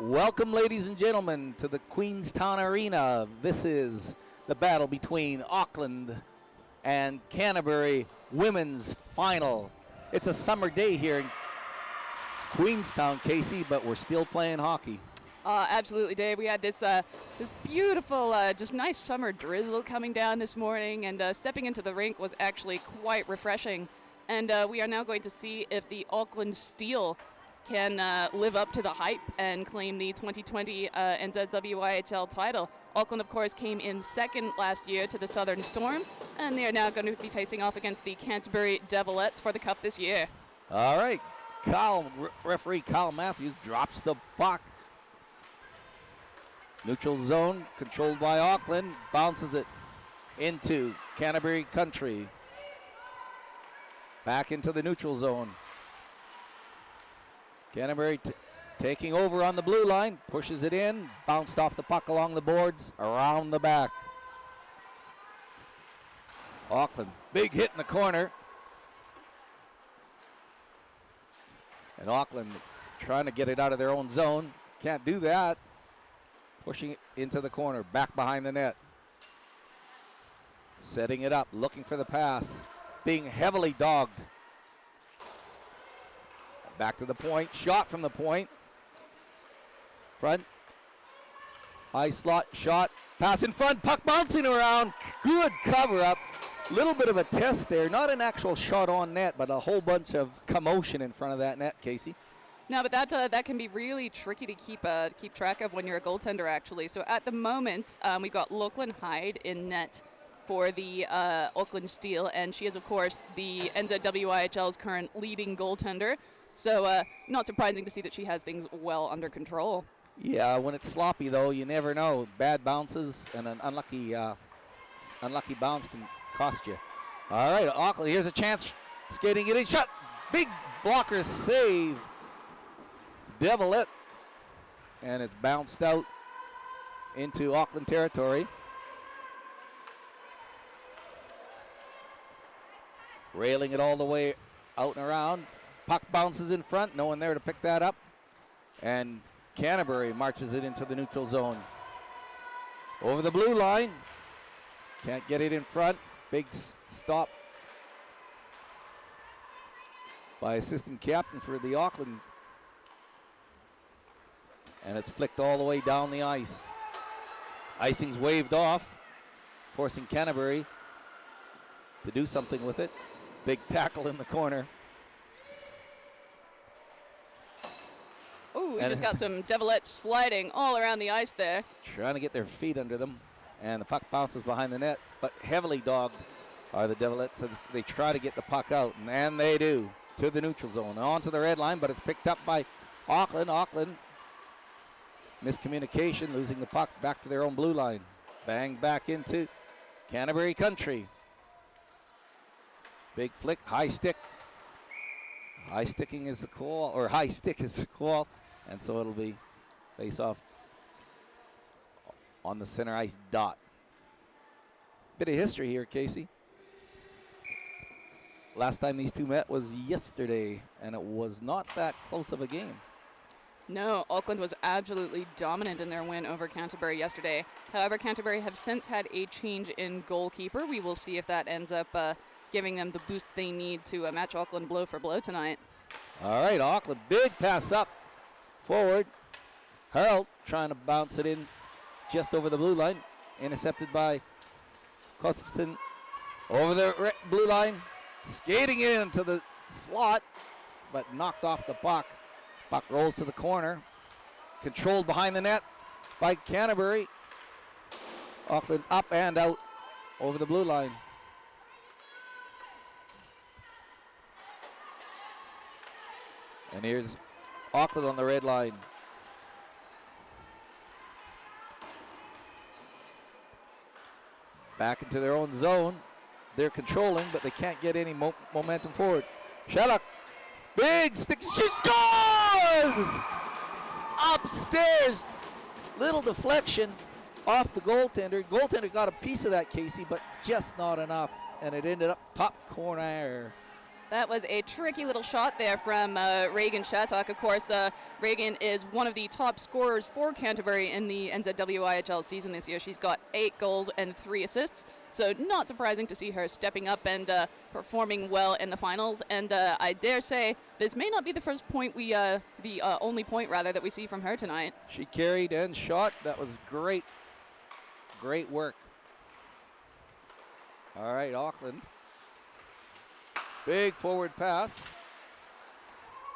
Welcome, ladies and gentlemen, to the Queenstown Arena. This is the battle between Auckland and Canterbury Women's Final. It's a summer day here in Queenstown, Casey, but we're still playing hockey. Absolutely, Dave. We had this beautiful, just nice summer drizzle coming down this morning, and stepping into the rink was actually quite refreshing. And we are now going to see if the Auckland Steel can live up to the hype and claim the 2020 NZWIHL title. Auckland, of course, came in second last year to the Southern Storm, and they are now going to be facing off against the Canterbury Devilettes for the cup this year. All right, referee Kyle Matthews drops the puck. Neutral zone controlled by Auckland, bounces it into Canterbury country. Back into the neutral zone. Canterbury taking over on the blue line, pushes it in, bounced off the puck along the boards, around the back. Auckland, big hit in the corner. And Auckland trying to get it out of their own zone. Can't do that. Pushing it into the corner, back behind the net. Setting it up, looking for the pass. Being heavily dogged. Back to the point, shot from the point. Front, high slot shot, pass in front, puck bouncing around. Good cover up. Little bit of a test there, not an actual shot on net, but a whole bunch of commotion in front of that net, Casey. No, but that can be really tricky to keep track of when you're a goaltender, actually. So at the moment, we've got Lachlan Hyde in net for the Auckland Steel, and she is, of course, the NZWIHL's current leading goaltender. So not surprising to see that she has things well under control. Yeah, when it's sloppy, though, you never know. Bad bounces and an unlucky bounce can cost you. All right, Auckland, here's a chance. Skating it in, shot. Big blocker save. Devilette. And it's bounced out into Auckland territory. Railing it all the way out and around. Puck bounces in front, no one there to pick that up. And Canterbury marches it into the neutral zone. Over the blue line. Can't get it in front. Big stop by assistant captain for the Auckland. And it's flicked all the way down the ice. Icing's waved off, forcing Canterbury to do something with it. Big tackle in the corner. Ooh, we just got some Devilettes sliding all around the ice there. Trying to get their feet under them. And the puck bounces behind the net, but heavily dogged are the Devilettes. So they try to get the puck out, and they do, to the neutral zone. Onto the red line, but it's picked up by Auckland. Auckland, miscommunication, losing the puck back to their own blue line. Bang back into Canterbury country. Big flick, high stick. High sticking is the call, or high stick is the call, and so it'll be face off on the center ice dot. Bit of history here, Casey. Last time these two met was yesterday, and it was not that close of a game. No, Auckland was absolutely dominant in their win over Canterbury yesterday. However, Canterbury have since had a change in goalkeeper. We will see if that ends up giving them the boost they need to match Auckland blow for blow tonight. All right, Auckland, big pass up, forward. Harold trying to bounce it in just over the blue line. Intercepted by Kosefson. Over the blue line, skating it into the slot, but knocked off the puck. Puck rolls to the corner. Controlled behind the net by Canterbury. Auckland up and out over the blue line. And here's Auckland on the red line. Back into their own zone. They're controlling, but they can't get any momentum forward. Shellock, big stick, she scores! Upstairs, little deflection off the goaltender. Goaltender got a piece of that, Casey, but just not enough. And it ended up top corner. That was a tricky little shot there from Reagan Shattuck. Of course, Reagan is one of the top scorers for Canterbury in the NZWIHL season this year. She's got 8 goals and 3 assists, so not surprising to see her stepping up and performing well in the finals. And I dare say this may not be the first point the only point rather that we see from her tonight. She carried and shot. That was great. Great work. All right, Auckland. Big forward pass.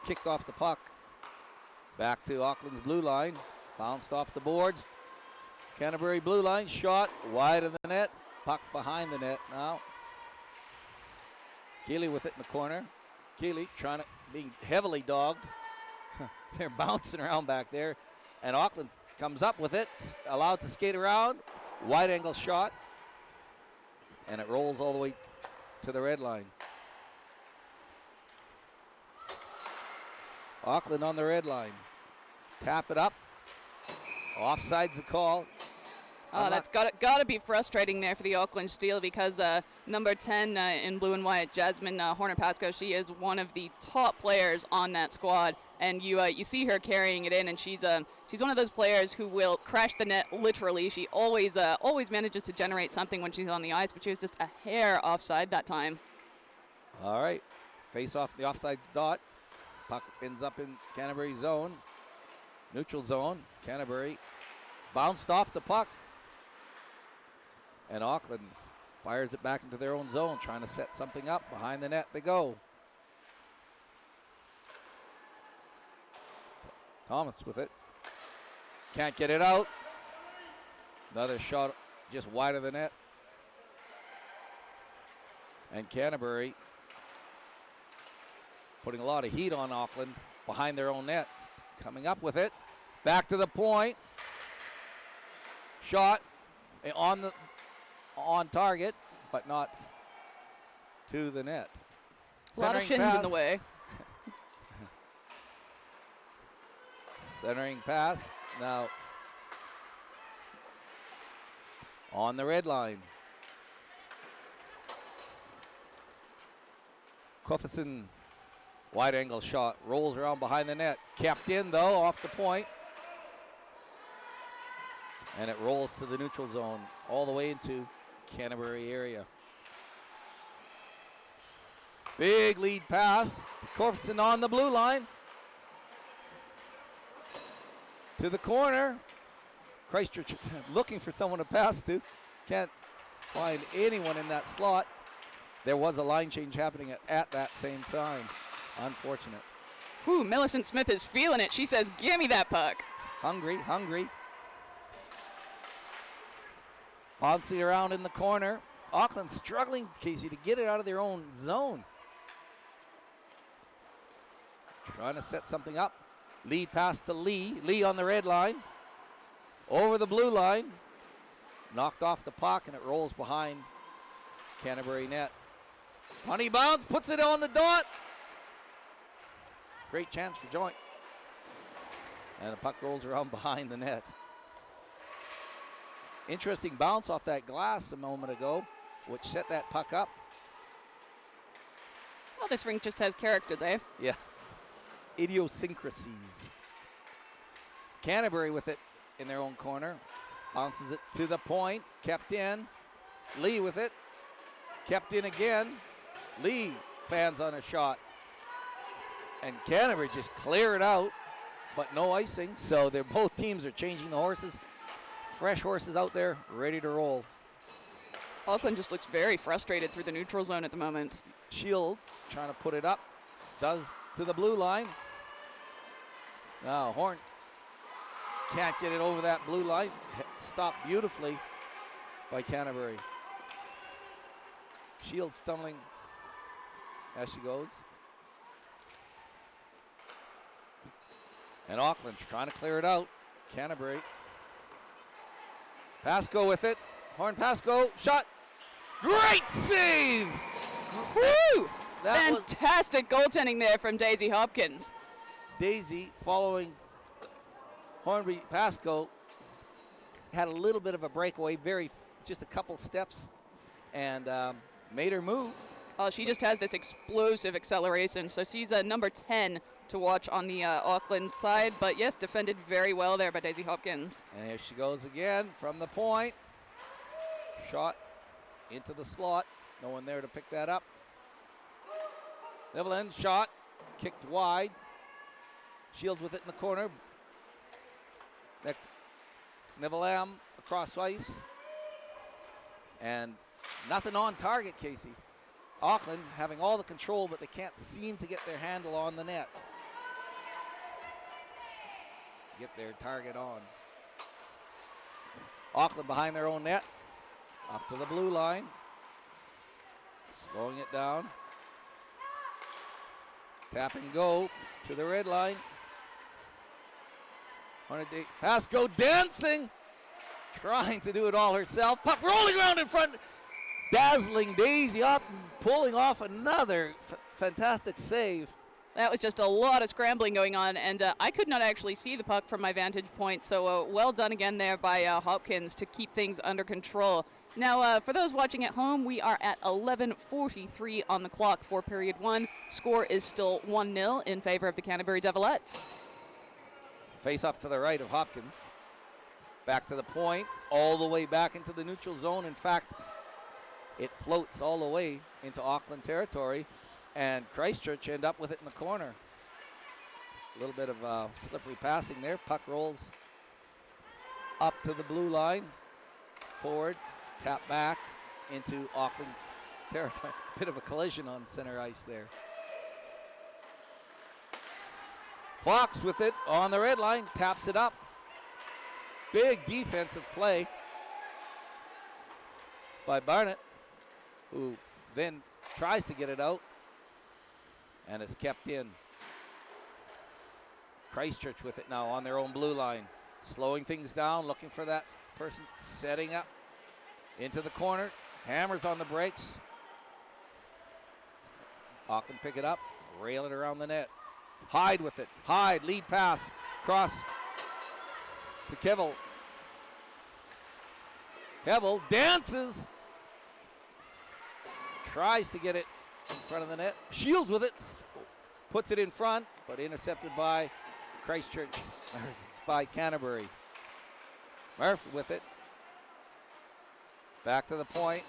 Kicked off the puck. Back to Auckland's blue line. Bounced off the boards. Canterbury blue line. Shot wide of the net. Puck behind the net now. Keeley with it in the corner. Keeley being heavily dogged. They're bouncing around back there. And Auckland comes up with it. Allowed to skate around. Wide angle shot. And it rolls all the way to the red line. Auckland on the red line. Tap it up. Offside's the call. Oh, that's got to be frustrating there for the Auckland Steel because number 10 in blue and white, Jasmine Horner-Pascoe, she is one of the top players on that squad. And you see her carrying it in, and she's one of those players who will crash the net literally. She always manages to generate something when she's on the ice, but she was just a hair offside that time. All right, face off the offside dot. Puck ends up in Canterbury zone. Neutral zone. Canterbury bounced off the puck. And Auckland fires it back into their own zone, trying to set something up. Behind the net they go. Thomas with it. Can't get it out. Another shot just wide of the net. And Canterbury putting a lot of heat on Auckland behind their own net. Coming up with it. Back to the point. Shot on target, but not to the net. A lot of shins in the way. Centering pass. Now on the red line. Kofferson, wide angle shot, rolls around behind the net. Kept in though, off the point. And it rolls to the neutral zone, all the way into Canterbury area. Big lead pass to Kofferson on the blue line. To the corner. Christchurch looking for someone to pass to. Can't find anyone in that slot. There was a line change happening at that same time. Unfortunate. Ooh, Millicent Smith is feeling it. She says, "Give me that puck." Hungry. Bouncing around in the corner. Auckland struggling, Casey, to get it out of their own zone. Trying to set something up. Lead pass to Lee. Lee on the red line. Over the blue line. Knocked off the puck, and it rolls behind Canterbury net. Funny bounce, puts it on the dot. Great chance for Joint. And the puck rolls around behind the net. Interesting bounce off that glass a moment ago, which set that puck up. Well, this rink just has character, Dave. Yeah. Idiosyncrasies. Canterbury with it in their own corner. Bounces it to the point. Kept in. Lee with it. Kept in again. Lee fans on a shot. And Canterbury just clear it out, but no icing. So both teams are changing the horses. Fresh horses out there, ready to roll. Auckland just looks very frustrated through the neutral zone at the moment. Shield trying to put it up. Does to the blue line. Now Horn can't get it over that blue line. Stopped beautifully by Canterbury. Shield stumbling as she goes. And Auckland trying to clear it out. Canterbury. Pascoe with it. Horn-Pascoe, shot. Great save! Woo! Fantastic goaltending there from Daisy Hopkins. Daisy following Hornby Pascoe had a little bit of a breakaway, just a couple steps, and made her move. Oh, she just has this explosive acceleration. So she's a number 10 to watch on the Auckland side. But yes, defended very well there by Daisy Hopkins. And here she goes again from the point. Shot into the slot. No one there to pick that up. Evelyn shot, kicked wide. Shields with it in the corner. Nevelam across ice. And nothing on target, Casey. Auckland having all the control, but they can't seem to get their handle on the net. Get their target on. Auckland behind their own net. Up to the blue line. Slowing it down. Tap and go to the red line. Pascoe dancing. Trying to do it all herself. Puck rolling around in front. Dazzling Daisy up, pulling off another fantastic save. That was just a lot of scrambling going on, and I could not actually see the puck from my vantage point, so well done again there by Hopkins to keep things under control. Now, for those watching at home, we are at 11:43 on the clock for period one. Score is still 1-0 in favor of the Canterbury Devilettes. Face off to the right of Hopkins. Back to the point, all the way back into the neutral zone. In fact, it floats all the way into Auckland territory, and Christchurch end up with it in the corner. A little bit of slippery passing there. Puck rolls up to the blue line. Forward, tap back into Auckland territory. Bit of a collision on center ice there. Fox with it on the red line, taps it up. Big defensive play by Barnett, who then tries to get it out, and it's kept in. Christchurch with it now on their own blue line. Slowing things down, looking for that person, setting up into the corner. Hammers on the brakes. Auckland pick it up, rail it around the net. Hyde with it. Hyde, lead pass, cross to Kevel. Kevel dances. Tries to get it in front of the net. Shields with it. Puts it in front, but intercepted by Christchurch, by Canterbury. Murphy with it. Back to the point.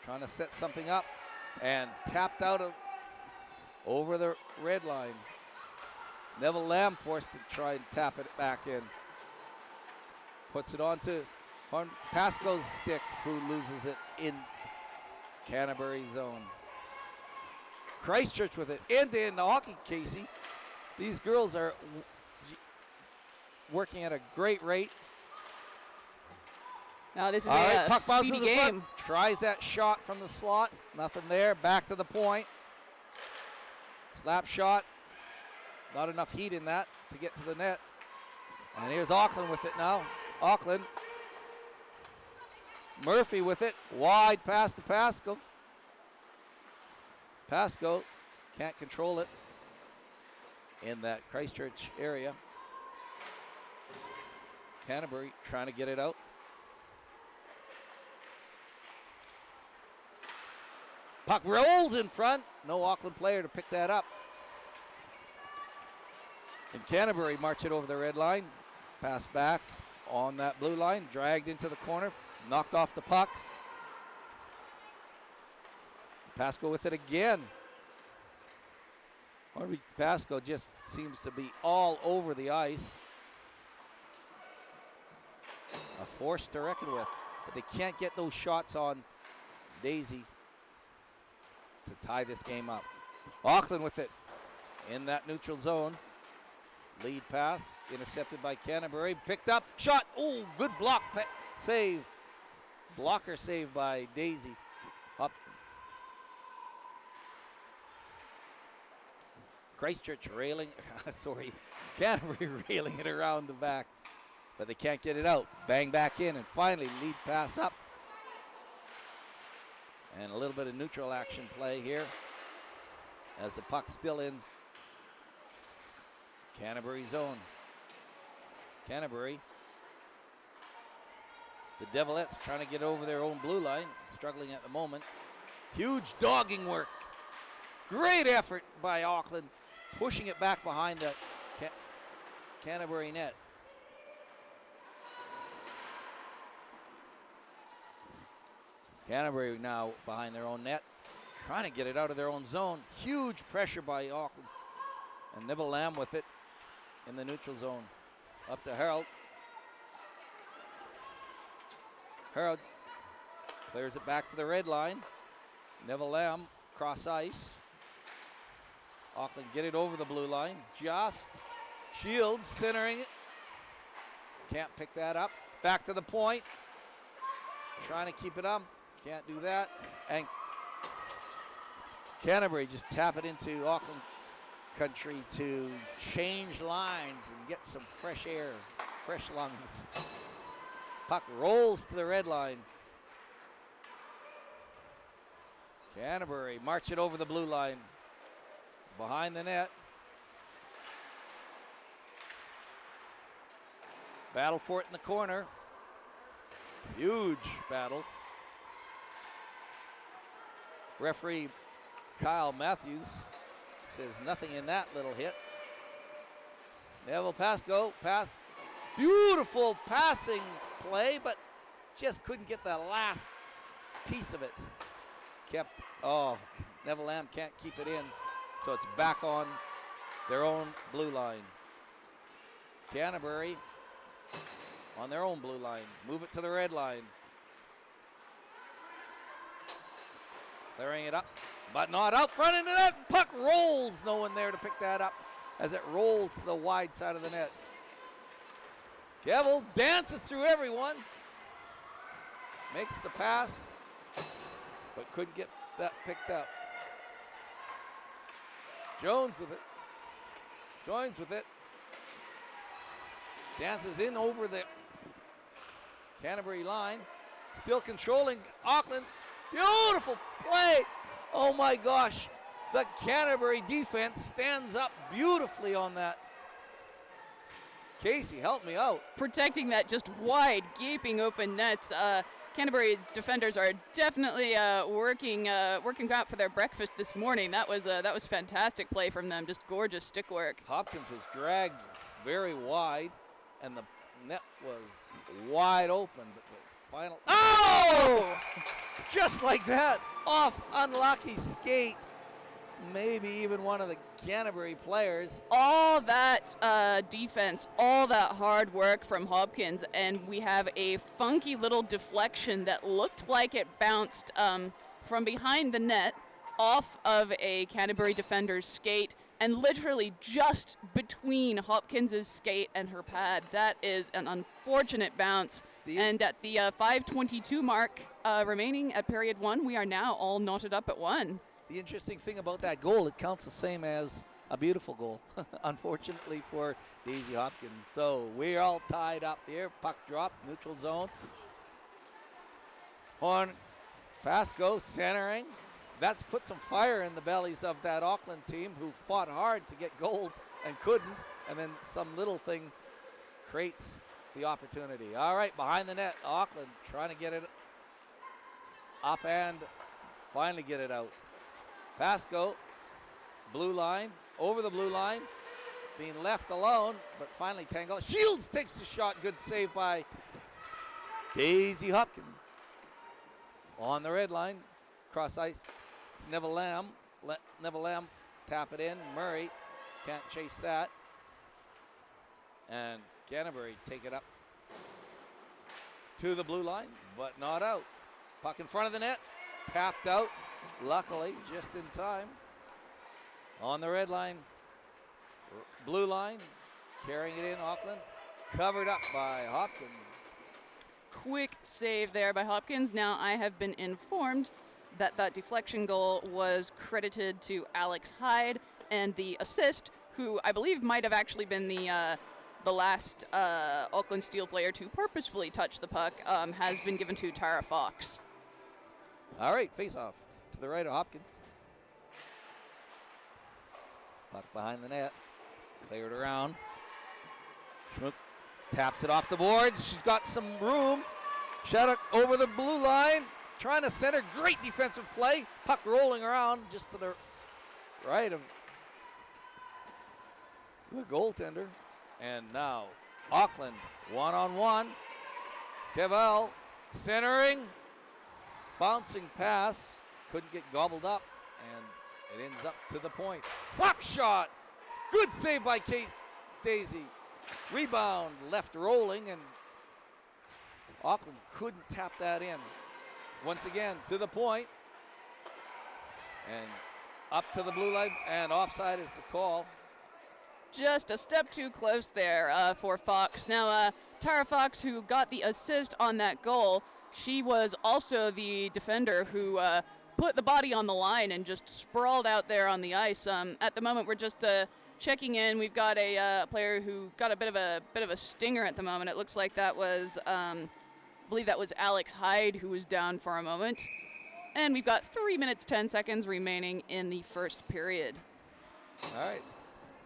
Trying to set something up. And tapped out of over the red line. Neville Lamb forced to try and tap it back in. Puts it onto Pascoe's stick, who loses it in Canterbury zone. Christchurch with it. End-to-end hockey, Casey. These girls are working at a great rate. Now this is All right, a puck bounces speedy to the front. game. Tries that shot from the slot. Nothing there. Back to the point. Slap shot. Not enough heat in that to get to the net. And here's Auckland with it now. Auckland. Murphy with it. Wide pass to Pascoe. Pascoe can't control it in that Christchurch area. Canterbury trying to get it out. Puck rolls in front. No Auckland player to pick that up. And Canterbury march it over the red line. Pass back on that blue line. Dragged into the corner. Knocked off the puck. Pascoe with it again. Harvey Pascoe just seems to be all over the ice. A force to reckon with. But they can't get those shots on Daisy to tie this game up. Auckland with it in that neutral zone. Lead pass intercepted by Canterbury. Picked up. Shot. Oh, good block save. Blocker save by Daisy Hopkins. Christchurch railing. Sorry. Canterbury railing it around the back. But they can't get it out. Bang back in, and finally lead pass up. And a little bit of neutral action play here as the puck's still in Canterbury zone. Canterbury, the Devilettes trying to get over their own blue line, struggling at the moment. Huge dogging work. Great effort by Auckland, pushing it back behind the Canterbury net. Canterbury now behind their own net, trying to get it out of their own zone. Huge pressure by Auckland. And Neville Lamb with it in the neutral zone. Up to Harold. Harold clears it back to the red line. Neville Lamb cross ice. Auckland get it over the blue line. Just Shields centering it. Can't pick that up. Back to the point. Trying to keep it up. Can't do that. And Canterbury just tap it into Auckland country to change lines and get some fresh air, fresh lungs. Puck rolls to the red line. Canterbury march it over the blue line. Behind the net. Battle for it in the corner. Huge battle. Referee Kyle Matthews says nothing in that little hit. Neville Pascoe pass. Beautiful passing play, but just couldn't get the last piece of it. Neville Lamb can't keep it in, so it's back on their own blue line. Canterbury on their own blue line. Move it to the red line. Clearing it up, but not out front into that. Puck rolls. No one there to pick that up as it rolls to the wide side of the net. Kevel dances through everyone. Makes the pass, but couldn't get that picked up. Jones with it. Joins with it. Dances in over the Canterbury line. Still controlling Auckland. Beautiful play. Oh my gosh. The Canterbury defense stands up beautifully on that. Casey, help me out. Protecting that just wide, gaping open nets. Canterbury's defenders are definitely working out for their breakfast this morning. That was fantastic play from them. Just gorgeous stick work. Hopkins was dragged very wide, and the net was wide open. But the final, just like that, off unlucky skate. Maybe even one of the Canterbury players. All that defense, all that hard work from Hopkins, and we have a funky little deflection that looked like it bounced from behind the net off of a Canterbury defender's skate and literally just between Hopkins's skate and her pad. That is an unfortunate bounce. And at the 5:22 mark remaining at period one, we are now all knotted up at 1. The interesting thing about that goal, it counts the same as a beautiful goal, unfortunately for Daisy Hopkins. So we're all tied up here. Puck drop, neutral zone. Horn, Pascoe centering. That's put some fire in the bellies of that Auckland team who fought hard to get goals and couldn't. And then some little thing creates the opportunity. All right, behind the net, Auckland trying to get it up and finally get it out. Pascoe, blue line, over the blue line, being left alone, but finally tangled. Shields takes the shot, good save by Daisy Hopkins. On the red line, cross ice to Neville Lamb. Let Neville Lamb tap it in. Murray can't chase that. And Canterbury take it up to the blue line, but not out. Puck in front of the net, tapped out. Luckily, just in time. On the red line, blue line, carrying it in, Auckland. Covered up by Hopkins. Quick save there by Hopkins. Now I have been informed that that deflection goal was credited to Alex Hyde, and the assist, who I believe might have actually been the last Auckland Steel player to purposefully touch the puck, has been given to Tara Fox. All right, face off. To the right of Hopkins. Puck behind the net. Cleared around. Schmook taps it off the boards. She's got some room. Shattuck over the blue line. trying to center. Great defensive play. Puck rolling around just to the right of the goaltender. And now Auckland one-on-one. Kevel centering. Bouncing pass. Couldn't get gobbled up. And it ends up to the point. Slap shot. Good save by Daisy. Rebound left rolling, and Auckland couldn't tap that in. Once again, to the point. And up to the blue line, and offside is the call. Just a step too close there for Fox. Now, Tara Fox, who got the assist on that goal, she was also the defender who put the body on the line and just sprawled out there on the ice. At the moment, we're just checking in. We've got a player who got a bit of a stinger at the moment. It looks like that was, I believe that was Alex Hyde, who was down for a moment. And we've got 3 minutes, 10 seconds remaining in the first period. All right.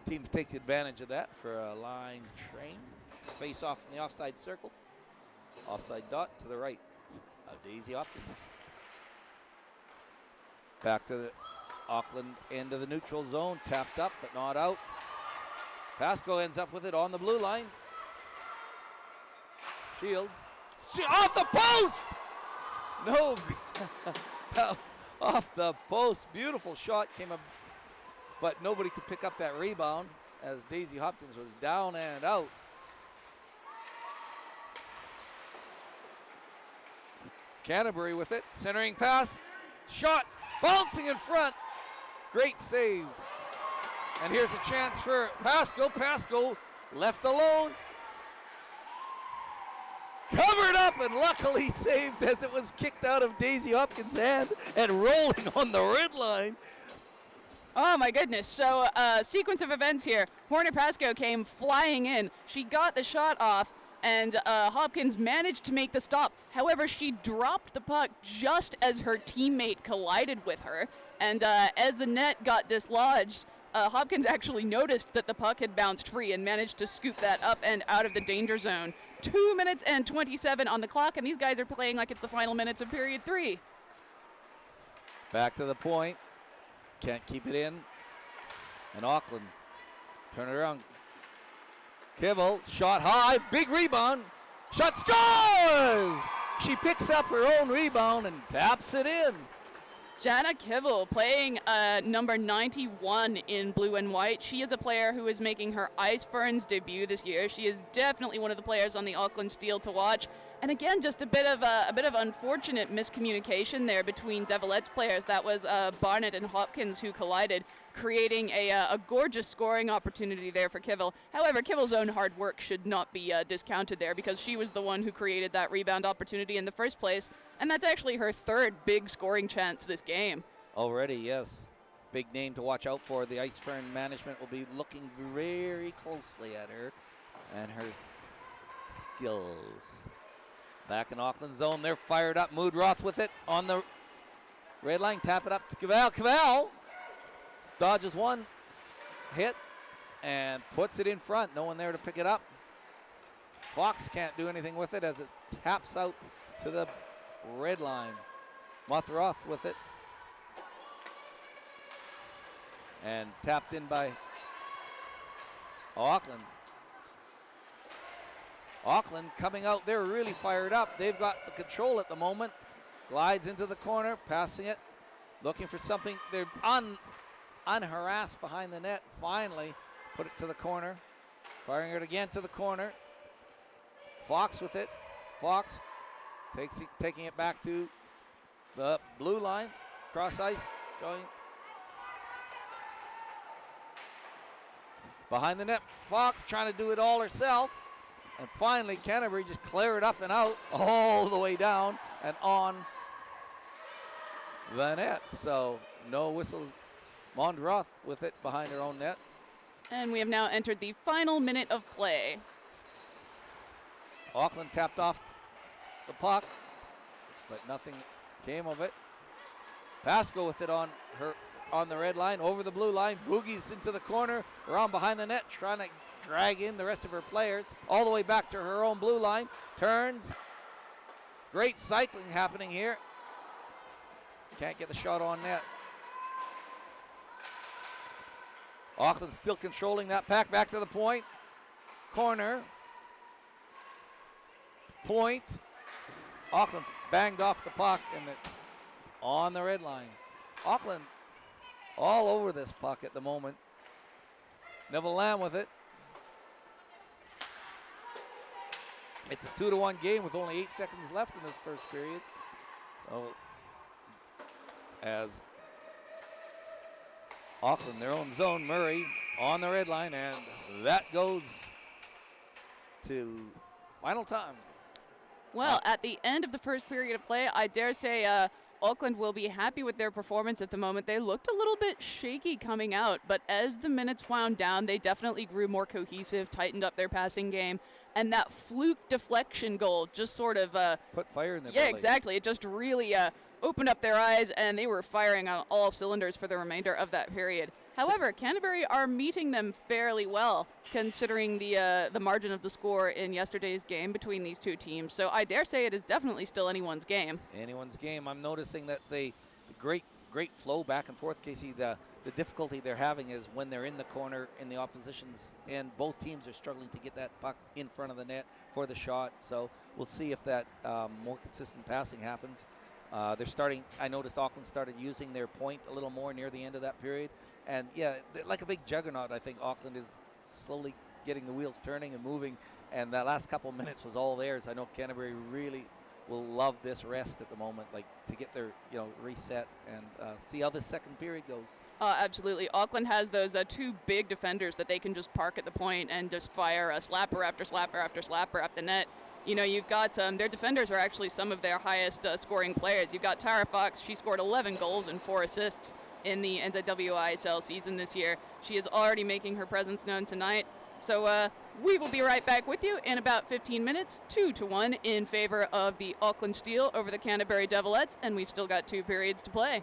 Teams take advantage of that for a line train. Face off in the offside circle. Offside dot to the right of Daisy Hopkins. Back to the Auckland end of the neutral zone. Tapped up, but not out. Pascoe ends up with it on the blue line. Shields. Off the post! No. Off the post. Beautiful shot came up, but nobody could pick up that rebound as Daisy Hopkins was down and out. Canterbury with it. Centering pass. Shot. Bouncing in front. Great save. And here's a chance for Pascoe. Pascoe left alone. Covered up and luckily saved as it was kicked out of Daisy Hopkins' hand and rolling on the red line. Oh my goodness. So sequence of events here. Horner Pascoe came flying in. She got the shot off, and Hopkins managed to make the stop. However, she dropped the puck just as her teammate collided with her. And as the net got dislodged, Hopkins actually noticed that the puck had bounced free and managed to scoop that up and out of the danger zone. 2 minutes and 27 on the clock, and these guys are playing like it's the final minutes of period 3. Back to the point. Can't keep it in. And Auckland turn it around. Kibble, shot high, big rebound. Shot, scores! She picks up her own rebound and taps it in. Jana Kibble playing number 91 in blue and white. She is a player who is making her Ice Ferns debut this year. She is definitely one of the players on the Auckland Steel to watch. And again, just a bit of unfortunate miscommunication there between Devilettes players. That was Barnett and Hopkins who collided, creating a gorgeous scoring opportunity there for Kibble. However, Kibble's own hard work should not be discounted there because she was the one who created that rebound opportunity in the first place. And that's actually her third big scoring chance this game. Already, yes. Big name to watch out for. The Ice Fern management will be looking very closely at her and her skills. Back in Auckland zone, they're fired up. Moodroth with it on the red line. Tap it up to Cavell. Cavell dodges one hit and puts it in front. No one there to pick it up. Fox can't do anything with it as it taps out to the red line. Mothroth with it. And tapped in by Auckland. Auckland coming out, they're really fired up. They've got the control at the moment. Glides into the corner, passing it, looking for something. They're unharassed behind the net. Finally, put it to the corner. Firing it again to the corner. Fox with it. Fox taking it back to the blue line. Cross ice, going behind the net. Fox trying to do it all herself. And finally, Canterbury just clear it up and out all the way down and on the net. So no whistle. Mondroth with it behind her own net. And we have now entered the final minute of play. Auckland tapped off the puck, but nothing came of it. Pascoe with it on the red line, over the blue line, boogies into the corner, around behind the net, trying to drag in the rest of her players all the way back to her own blue line. Turns. Great cycling happening here. Can't get the shot on net. Auckland still controlling that pack. Back to the point. Corner. Point. Auckland banged off the puck, and it's on the red line. Auckland all over this puck at the moment. Neville Lamb with it. It's a 2-1 game with only 8 seconds left in this first period. So as Auckland, their own zone, Murray on the red line, and that goes to final time. Well, at the end of the first period of play, I dare say Auckland will be happy with their performance at the moment. They looked a little bit shaky coming out, but as the minutes wound down, they definitely grew more cohesive, tightened up their passing game, and that fluke deflection goal just sort of put fire in their yeah, belly. exactly. It just really opened up their eyes, and they were firing on all cylinders for the remainder of that period. However, Canterbury are meeting them fairly well, considering the margin of the score in yesterday's game between these two teams. So I dare say it is definitely still anyone's game. Anyone's game. I'm noticing that the great flow back and forth, Casey. The difficulty they're having is when they're in the corner in the opposition's end. Both teams are struggling to get that puck in front of the net for the shot. So we'll see if that more consistent passing happens. They're starting. I noticed Auckland started using their point a little more near the end of that period. And yeah, like a big juggernaut, I think Auckland is slowly getting the wheels turning and moving. And that last couple minutes was all theirs. I know Canterbury really will love this rest at the moment, like to get their reset and see how the second period goes. Absolutely. Auckland has those two big defenders that they can just park at the point and just fire a slapper after slapper after slapper up the net. You know, you've got their defenders are actually some of their highest scoring players. You've got Tara Fox. She scored 11 goals and 4 assists in the NZWIHL season this year. She is already making her presence known tonight. So we will be right back with you in about 15 minutes, 2-1 in favor of the Auckland Steel over the Canterbury Devilettes, and we've still got 2 periods to play.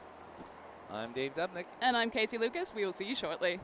I'm Dave Dubnick. And I'm Casey Lucas. We will see you shortly.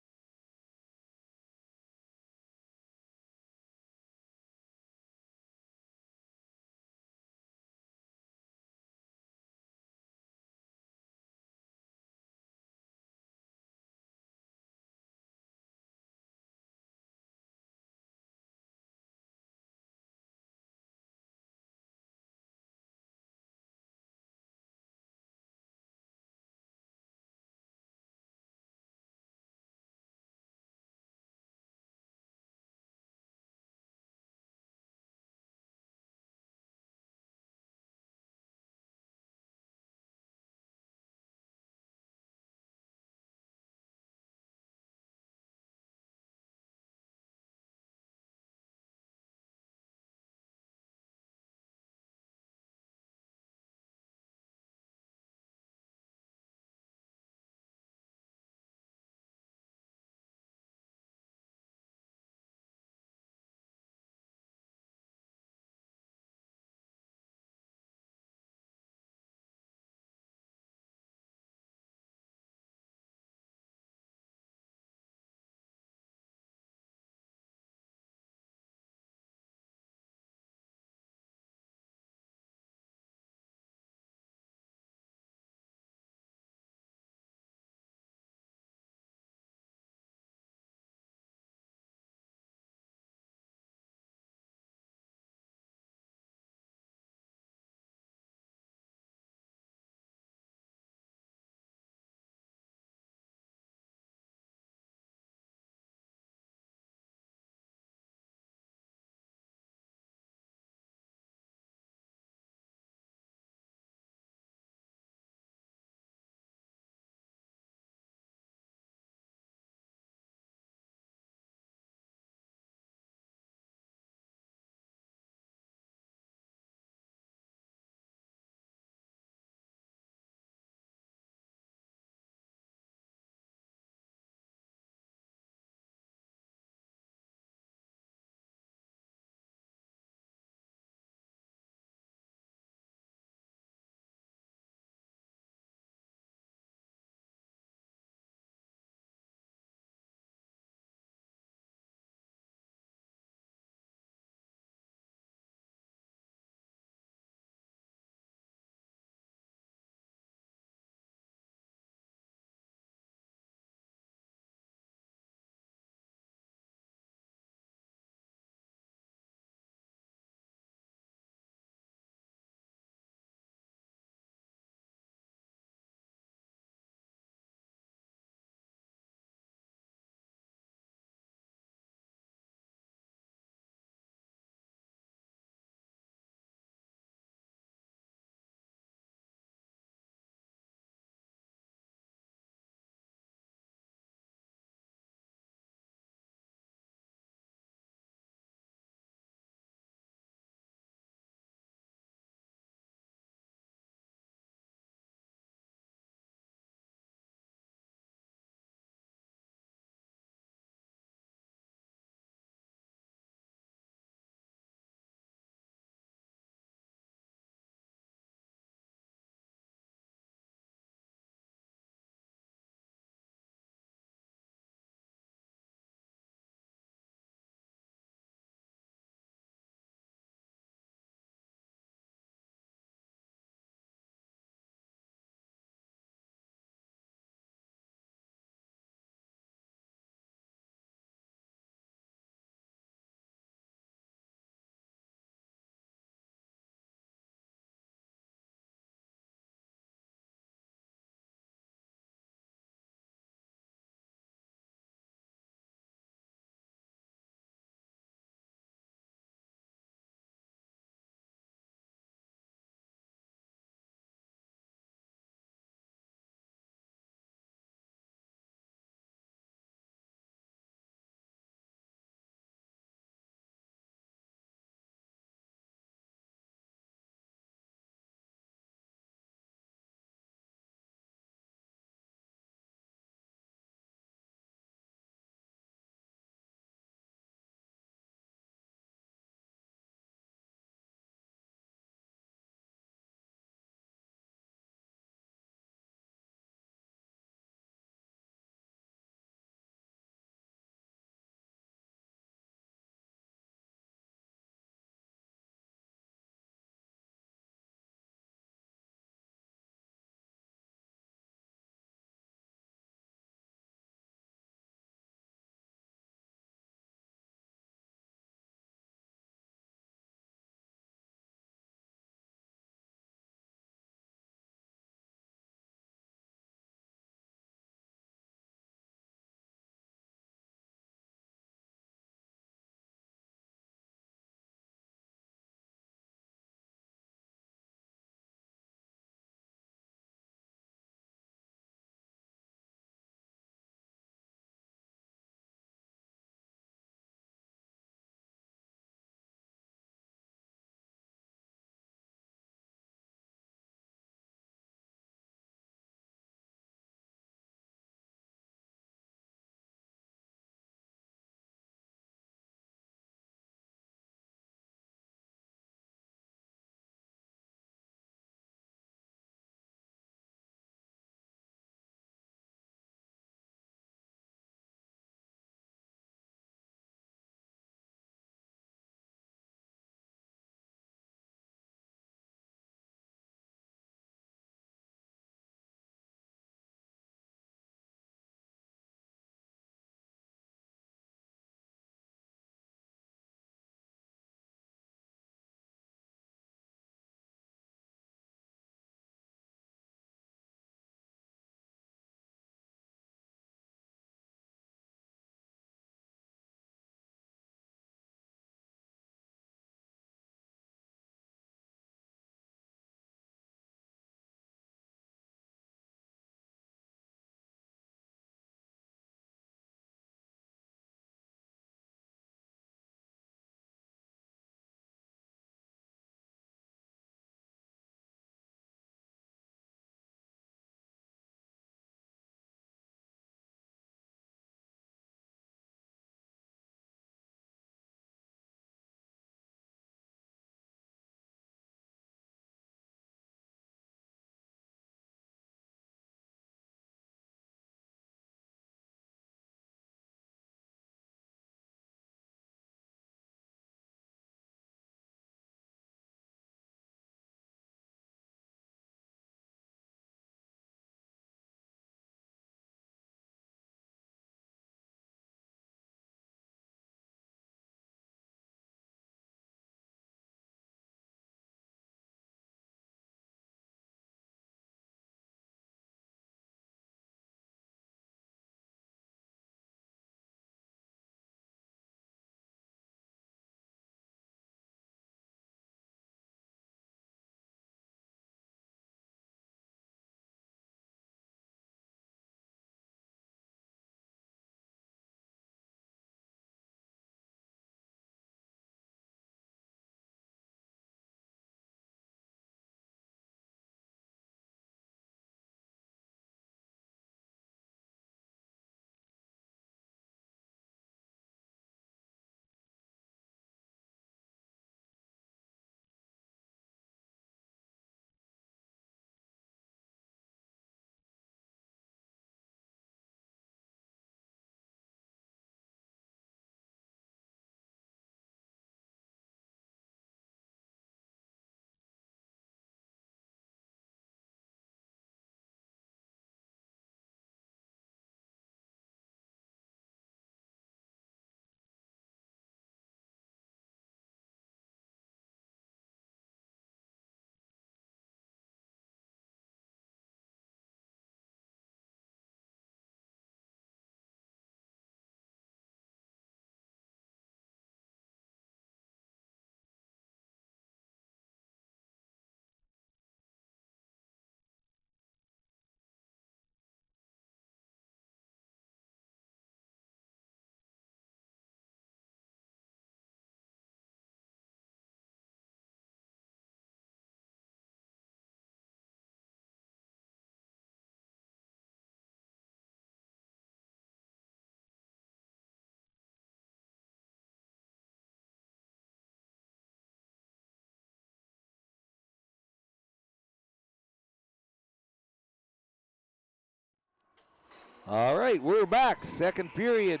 All right, we're back. Second period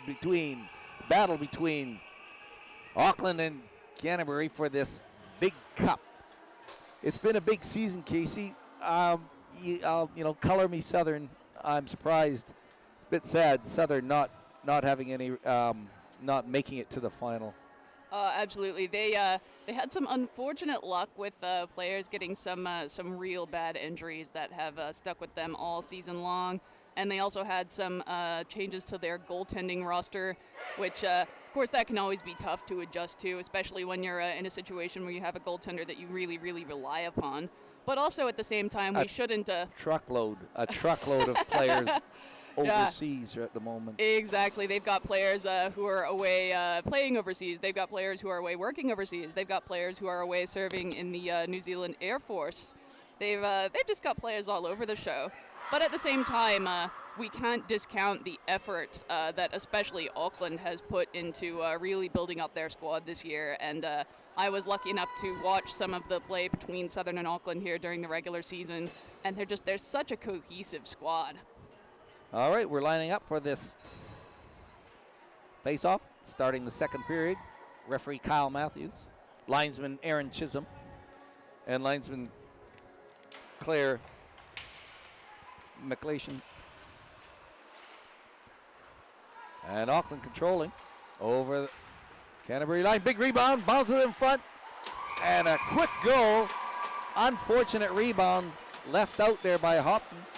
battle between Auckland and Canterbury for this big cup. It's been a big season, Casey. Color me Southern. I'm surprised. It's a bit sad, Southern not having any, not making it to the final. Absolutely. They had some unfortunate luck with players getting some real bad injuries that have stuck with them all season long. And they also had some changes to their goaltending roster, which, of course, that can always be tough to adjust to, especially when you're in a situation where you have a goaltender that you really, really rely upon. But also at the same time, we shouldn't... a truckload of players overseas at the moment. Exactly. They've got players who are away playing overseas. They've got players who are away working overseas. They've got players who are away serving in the New Zealand Air Force. They've just got players all over the show. But at the same time, we can't discount the effort that especially Auckland has put into really building up their squad this year. And I was lucky enough to watch some of the play between Southern and Auckland here during the regular season. And they're such a cohesive squad. All right, we're lining up for this face-off, starting the second period. Referee Kyle Matthews, linesman Aaron Chisholm, and linesman Claire McLeation. And Auckland controlling over the Canterbury line. Big rebound, bounces in front, and a quick goal. Unfortunate rebound left out there by Hopkins.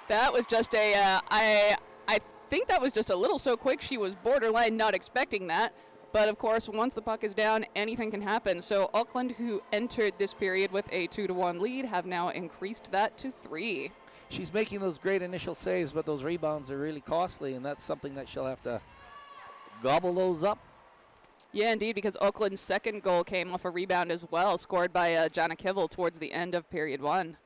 That was just I think that was just a little so quick. She was borderline not expecting that. But, of course, once the puck is down, anything can happen. So Auckland, who entered this period with a 2-1 lead, have now increased that to 3. She's making those great initial saves, but those rebounds are really costly, and that's something that she'll have to gobble those up. Yeah, indeed, because Auckland's second goal came off a rebound as well, scored by Jana Kivel towards the end of period 1.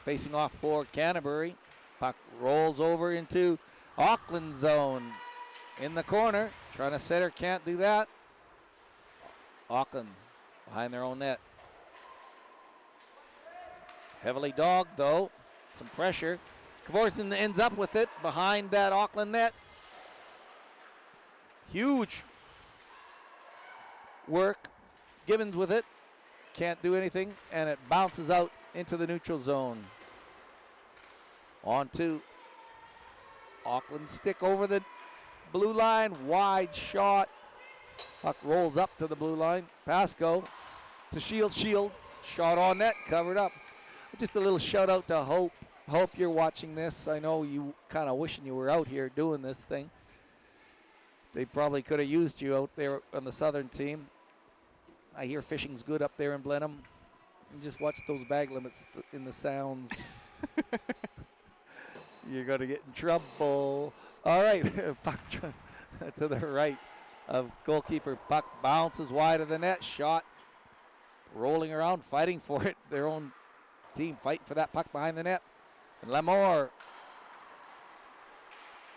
Facing off for Canterbury. Puck rolls over into Auckland zone in the corner. Trying to set her, can't do that. Auckland behind their own net. Heavily dogged, though. Some pressure. Kvorson ends up with it behind that Auckland net. Huge work. Gibbons with it. Can't do anything, and it bounces out into the neutral zone. On to Auckland stick over the blue line. Wide shot. Puck rolls up to the blue line. Pasco to Shields. Shields. Shot on net. Covered up. Just a little shout out to Hope. Hope, you're watching this. I know you kind of wishing you were out here doing this thing. They probably could have used you out there on the Southern team. I hear fishing's good up there in Blenheim. And just watch those bag limits in the sounds. You're going to get in trouble. All right, puck to the right of goalkeeper. Puck bounces wide of the net. Shot rolling around, fighting for it. Their own team fight for that puck behind the net. And Lamore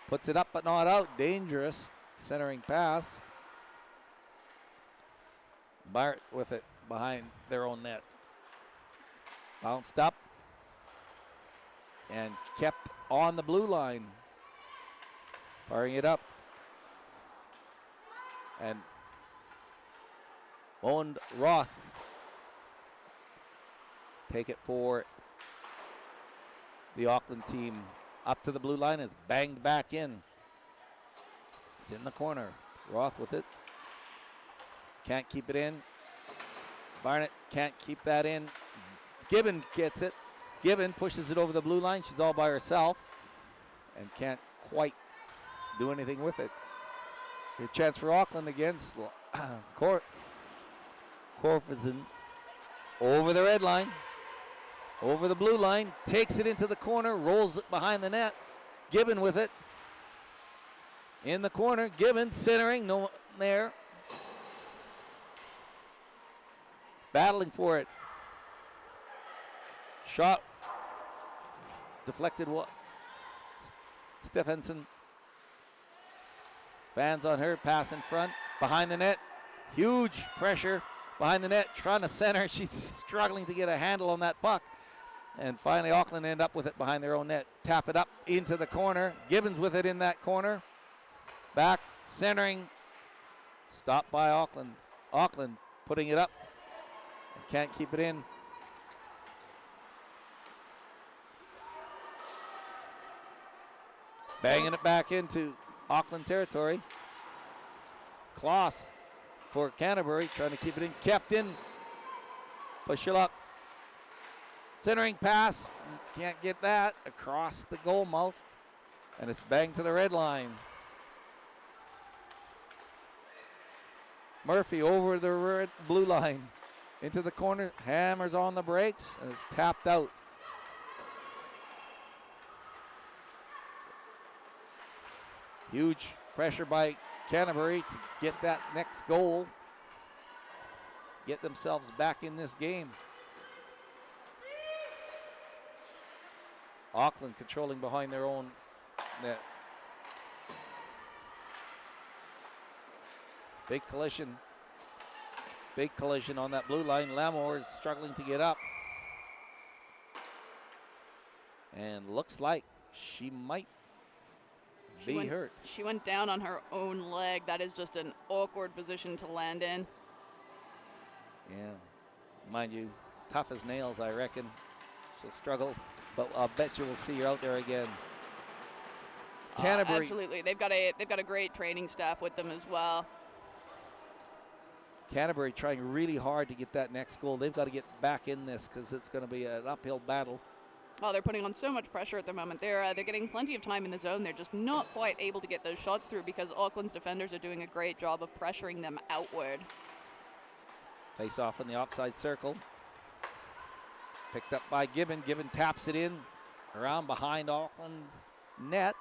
puts it up but not out. Dangerous centering pass. Bart with it behind their own net. Bounced up and kept on the blue line. Firing it up. And Owen Roth take it for the Auckland team. Up to the blue line. It's banged back in. It's in the corner. Roth with it. Can't keep it in. Barnett can't keep that in. Gibbon gets it. Gibbon pushes it over the blue line. She's all by herself and can't quite do anything with it. A chance for Auckland against Corfison over the red line, over the blue line, takes it into the corner, rolls it behind the net. Gibbon with it in the corner. Gibbon centering, no one there. Battling for it. Shot deflected. Stephenson. Fans on her. Pass in front. Behind the net. Huge pressure behind the net. Trying to center. She's struggling to get a handle on that puck. And finally, Auckland end up with it behind their own net. Tap it up into the corner. Gibbons with it in that corner. Back, centering. Stopped by Auckland. Auckland putting it up. Can't keep it in. Banging it back into Auckland territory. Kloss for Canterbury, trying to keep it in. Kept in. Push it up. Centering pass. Can't get that. Across the goal mouth. And it's banged to the red line. Murphy over the red blue line. Into the corner. Hammers on the brakes. And it's tapped out. Huge pressure by Canterbury to get that next goal. Get themselves back in this game. Auckland controlling behind their own net. Big collision. Big collision on that blue line. Lamore is struggling to get up. And looks like she might be hurt. She went down on her own leg. That is just an awkward position to land in. Yeah. Mind you, tough as nails, I reckon. She'll struggle, but I'll bet you we'll see her out there again. Canterbury. Absolutely. They've got a great training staff with them as well. Canterbury trying really hard to get that next goal. They've got to get back in this because it's going to be an uphill battle. Oh, they're putting on so much pressure at the moment. They're getting plenty of time in the zone. They're just not quite able to get those shots through because Auckland's defenders are doing a great job of pressuring them outward. Face off in the offside circle. Picked up by Gibbon. Gibbon taps it in around behind Auckland's net.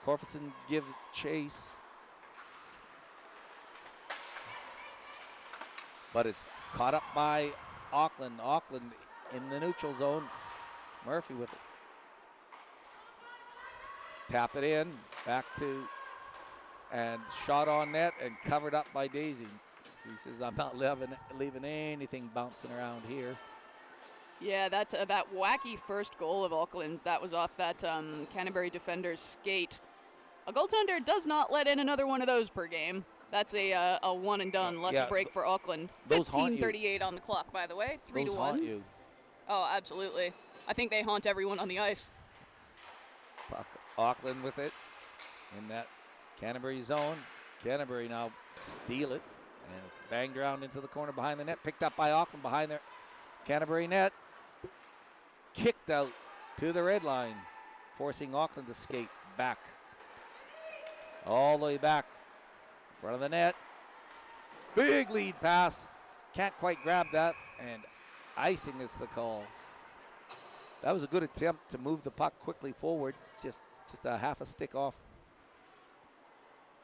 Corfison gives chase. But it's caught up by Auckland. Auckland in the neutral zone. Murphy with it. Tap it in. Back to, and shot on net and covered up by Daisy. She says, I'm not leaving anything bouncing around here. Yeah, that wacky first goal of Auckland's, that was off that Canterbury defender's skate. A goaltender does not let in another one of those per game. That's a one and done. Lucky break for Auckland. 15:38 on the clock, by the way. 3-1. Those haunt you. Oh, absolutely. I think they haunt everyone on the ice. Puck. Auckland with it in that Canterbury zone. Canterbury now steal it, and it's banged around into the corner behind the net. Picked up by Auckland behind their Canterbury net. Kicked out to the red line, forcing Auckland to skate back. All the way back. Front of the net. Big lead pass. Can't quite grab that, and icing is the call. That was a good attempt to move the puck quickly forward. Just a half a stick off.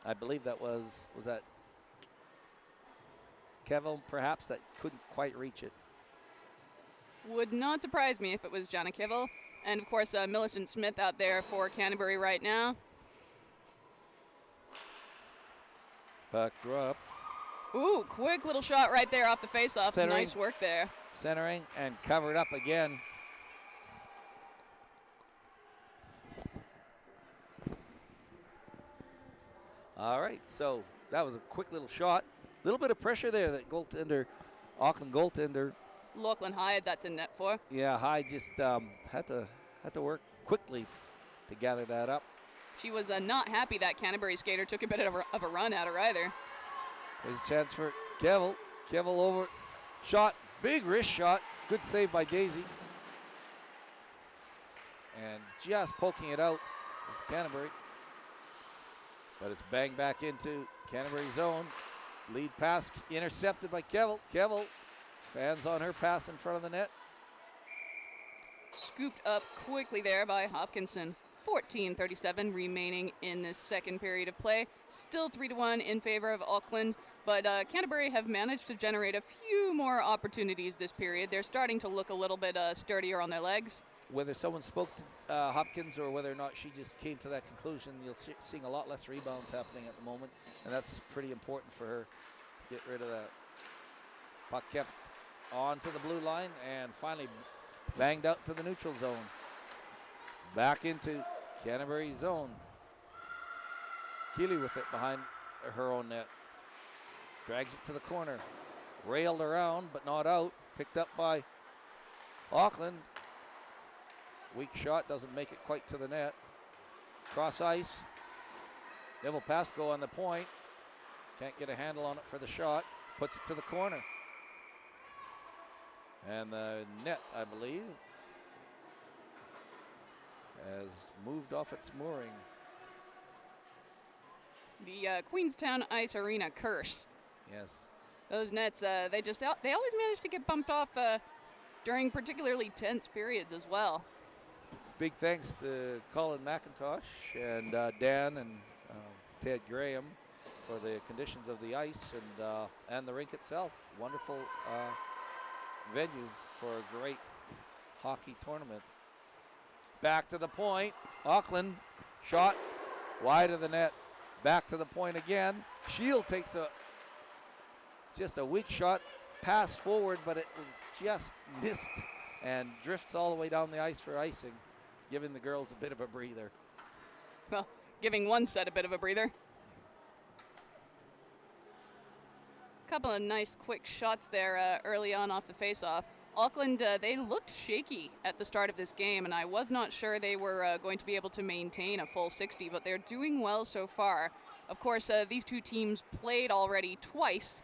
I believe that was that Kevin perhaps that couldn't quite reach it. Would not surprise me if it was Jana Kivel. And of course, Millicent Smith out there for Canterbury right now. Puck drop. Ooh, quick little shot right there off the faceoff. Nice work there. Centering and covered up again. All right, so that was a quick little shot. A little bit of pressure there that Auckland goaltender. Lachlan Hyde, that's in net for. Yeah, Hyde just had to work quickly to gather that up. She was not happy that Canterbury skater took a bit of a run at her either. There's a chance for Kevel. Kevel over. Shot. Big wrist shot. Good save by Daisy. And just poking it out with Canterbury. But it's banged back into Canterbury zone. Lead pass intercepted by Kevel. Kevel fans on her pass in front of the net. Scooped up quickly there by Hopkinson. 14:37 remaining in this second period of play. Still 3-1 in favor of Auckland, but Canterbury have managed to generate a few more opportunities this period. They're starting to look a little bit sturdier on their legs. Whether someone spoke to Hopkins or whether or not she just came to that conclusion, you'll seeing a lot less rebounds happening at the moment, and that's pretty important for her to get rid of that. Puck kept onto the blue line and finally banged out to the neutral zone. Back into Canterbury zone. Keeley with it behind her own net. Drags it to the corner. Railed around, but not out. Picked up by Auckland. Weak shot, doesn't make it quite to the net. Cross ice. Neville Pascoe on the point. Can't get a handle on it for the shot. Puts it to the corner. And the net, I believe, has moved off its mooring. The Queenstown Ice Arena curse. Yes. Those nets, they always manage to get bumped off during particularly tense periods as well. Big thanks to Colin McIntosh and Dan and Ted Graham for the conditions of the ice and the rink itself. Wonderful venue for a great hockey tournament. Back to the point. Auckland shot wide of the net. Back to the point again. Shield takes just a weak shot, pass forward, but it was just missed and drifts all the way down the ice for icing, giving the girls a bit of a breather. Well, giving one set a bit of a breather. Couple of nice quick shots there early on off the face-off. Auckland, they looked shaky at the start of this game, and I was not sure they were going to be able to maintain a full 60, but they're doing well so far. Of course, these two teams played already twice,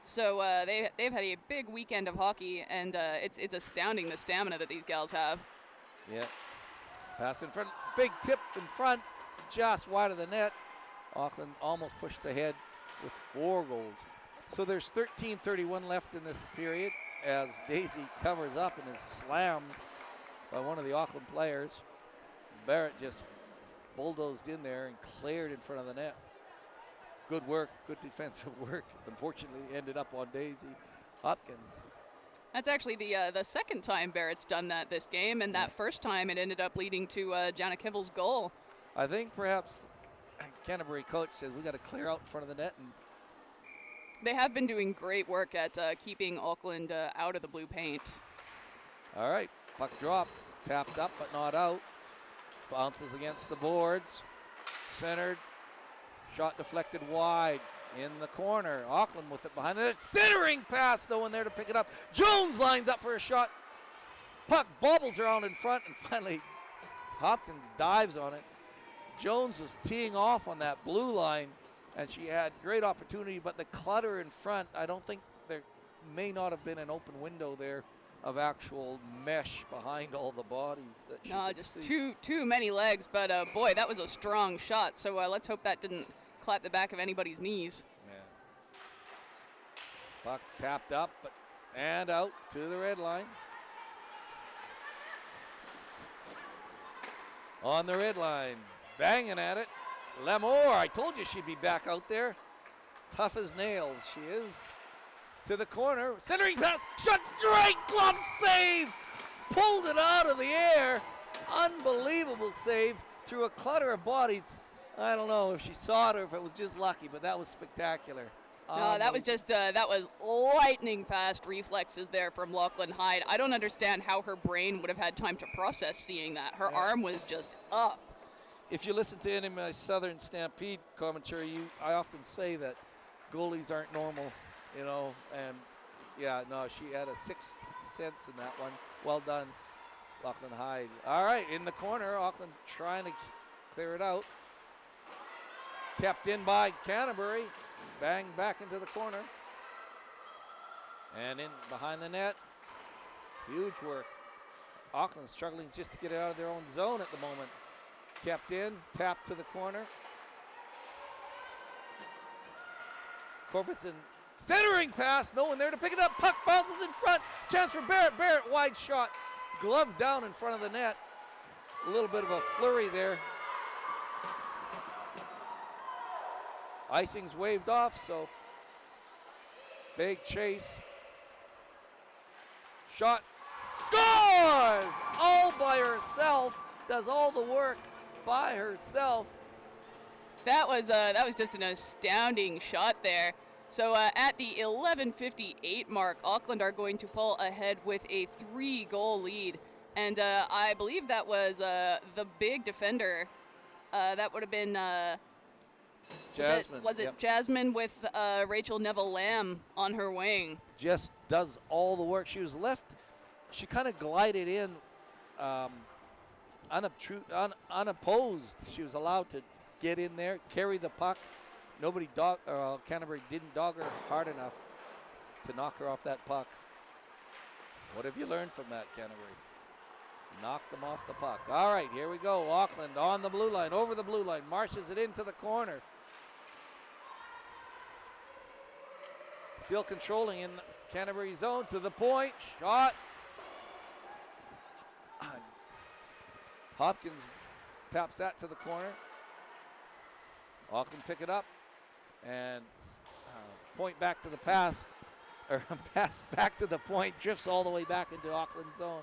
so they've had a big weekend of hockey, and it's astounding the stamina that these gals have. Yeah. Pass in front, big tip in front, just wide of the net. Auckland almost pushed ahead with 4 goals. So there's 13:31 left in this period as Daisy covers up and is slammed by one of the Auckland players. Barrett just bulldozed in there and cleared in front of the net. Good work, good defensive work. Unfortunately, ended up on Daisy Hopkins. That's actually the second time Barrett's done that this game, and that first time it ended up leading to Jana Kivel's goal. I think perhaps Canterbury coach says we got to clear out in front of the net. And they have been doing great work at keeping Auckland out of the blue paint. All right, puck dropped, tapped up but not out. Bounces against the boards, centered, shot deflected wide in the corner. Auckland with it behind it. Centering pass, no one there to pick it up. Jones lines up for a shot. Puck bobbles around in front, and finally Hopkins dives on it. Jones was teeing off on that blue line, and she had great opportunity, but the clutter in front, I don't think there may not have been an open window there of actual mesh behind all the bodies. That no, just too many legs, but boy, that was a strong shot, so let's hope that didn't clap the back of anybody's knees. Yeah. Puck tapped up and out to the red line. On the red line, banging at it. Lemore, I told you she'd be back out there. Tough as nails, she is. To the corner, centering pass, shot, great glove save! Pulled it out of the air. Unbelievable save through a clutter of bodies. I don't know if she saw it or if it was just lucky, but that was spectacular. No, that was just, that was lightning fast reflexes there from Lachlan Hyde. I don't understand how her brain would have had time to process seeing that. Her arm was just up. If you listen to any of my Southern Stampede commentary, I often say that goalies aren't normal, you know, and yeah, no, she had a sixth sense in that one. Well done, Lachlan Hyde. All right, in the corner, Auckland trying to clear it out. Kept in by Canterbury, banged back into the corner. And in behind the net, huge work. Auckland struggling just to get it out of their own zone at the moment. Kept in, tapped to the corner. Corfitson centering pass, no one there to pick it up. Puck bounces in front. Chance for Barrett. Barrett, wide shot. Glove down in front of the net. A little bit of a flurry there. Icing's waved off, so big chase. Shot. Scores! All by herself. Does all the work by herself. That was just an astounding shot there. So at the 11:58 mark, Auckland are going to pull ahead with a 3-goal lead. And I believe that was the big defender. That would have been Jasmine. Was it Jasmine with Rachel Neville-Lamb on her wing? Just does all the work. She was left. She kind of glided in unopposed. She was allowed to get in there, carry the puck. Canterbury didn't dog her hard enough to knock her off that puck. What have you learned from that, Canterbury? Knock them off the puck. All right, here we go. Auckland on the blue line, over the blue line, marches it into the corner. Still controlling in the Canterbury zone to the point. Shot. Hopkins taps that to the corner. Auckland pick it up and point back to the pass, or pass back to the point, drifts all the way back into Auckland zone.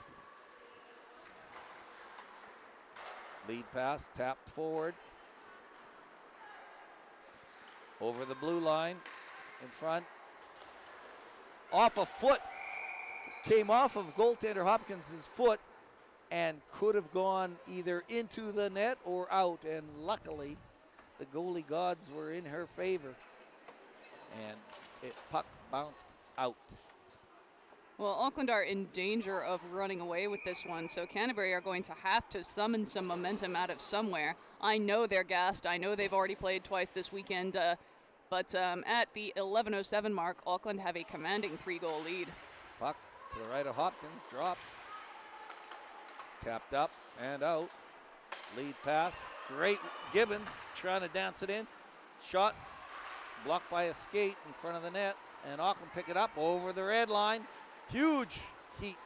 Lead pass, tapped forward. Over the blue line, in front. Off a foot, came off of goaltender Hopkins' foot and could have gone either into the net or out, and luckily the goalie gods were in her favor, and puck bounced out. Well, Auckland are in danger of running away with this one, so Canterbury are going to have to summon some momentum out of somewhere. I know they're gassed. I know they've already played twice this weekend, but at the 11:07 mark, Auckland have a commanding 3-goal lead. Puck to the right of Hopkins, drop. Tapped up and out. Lead pass, great. Gibbons trying to dance it in. Shot, blocked by a skate in front of the net, and Auckland pick it up over the red line. Huge heat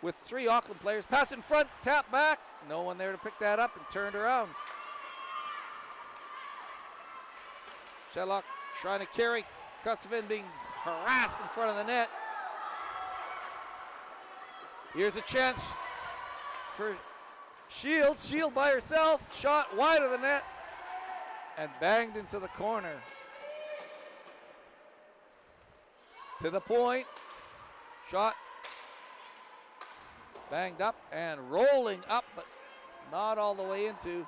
with 3 Auckland players. Pass in front, tap back. No one there to pick that up and turned around. Shedlock trying to carry. Cutsvin being harassed in front of the net. Here's a chance for Shield. Shield by herself. Shot wide of the net and banged into the corner. To the point. Shot banged up and rolling up, but not all the way into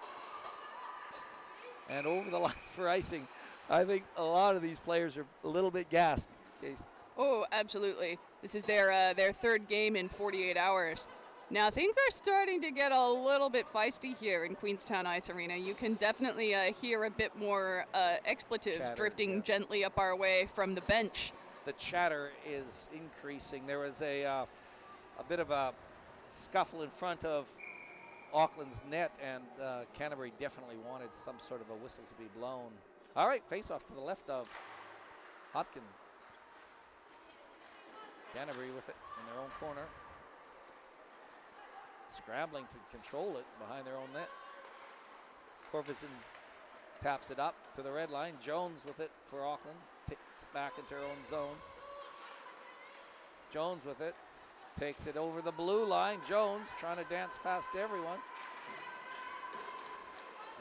and over the line for icing. I think a lot of these players are a little bit gassed. Case. Oh, absolutely. This is their 3rd game in 48 hours. Now, things are starting to get a little bit feisty here in Queenstown Ice Arena. You can definitely hear a bit more expletives chatter, drifting gently up our way from the bench. The chatter is increasing. There was a bit of a scuffle in front of Auckland's net, and Canterbury definitely wanted some sort of a whistle to be blown. All right, face off to the left of Hopkins. Canterbury with it in their own corner. Scrambling to control it behind their own net. Corvison taps it up to the red line. Jones with it for Auckland. Takes it back into her own zone. Jones with it. Takes it over the blue line. Jones trying to dance past everyone.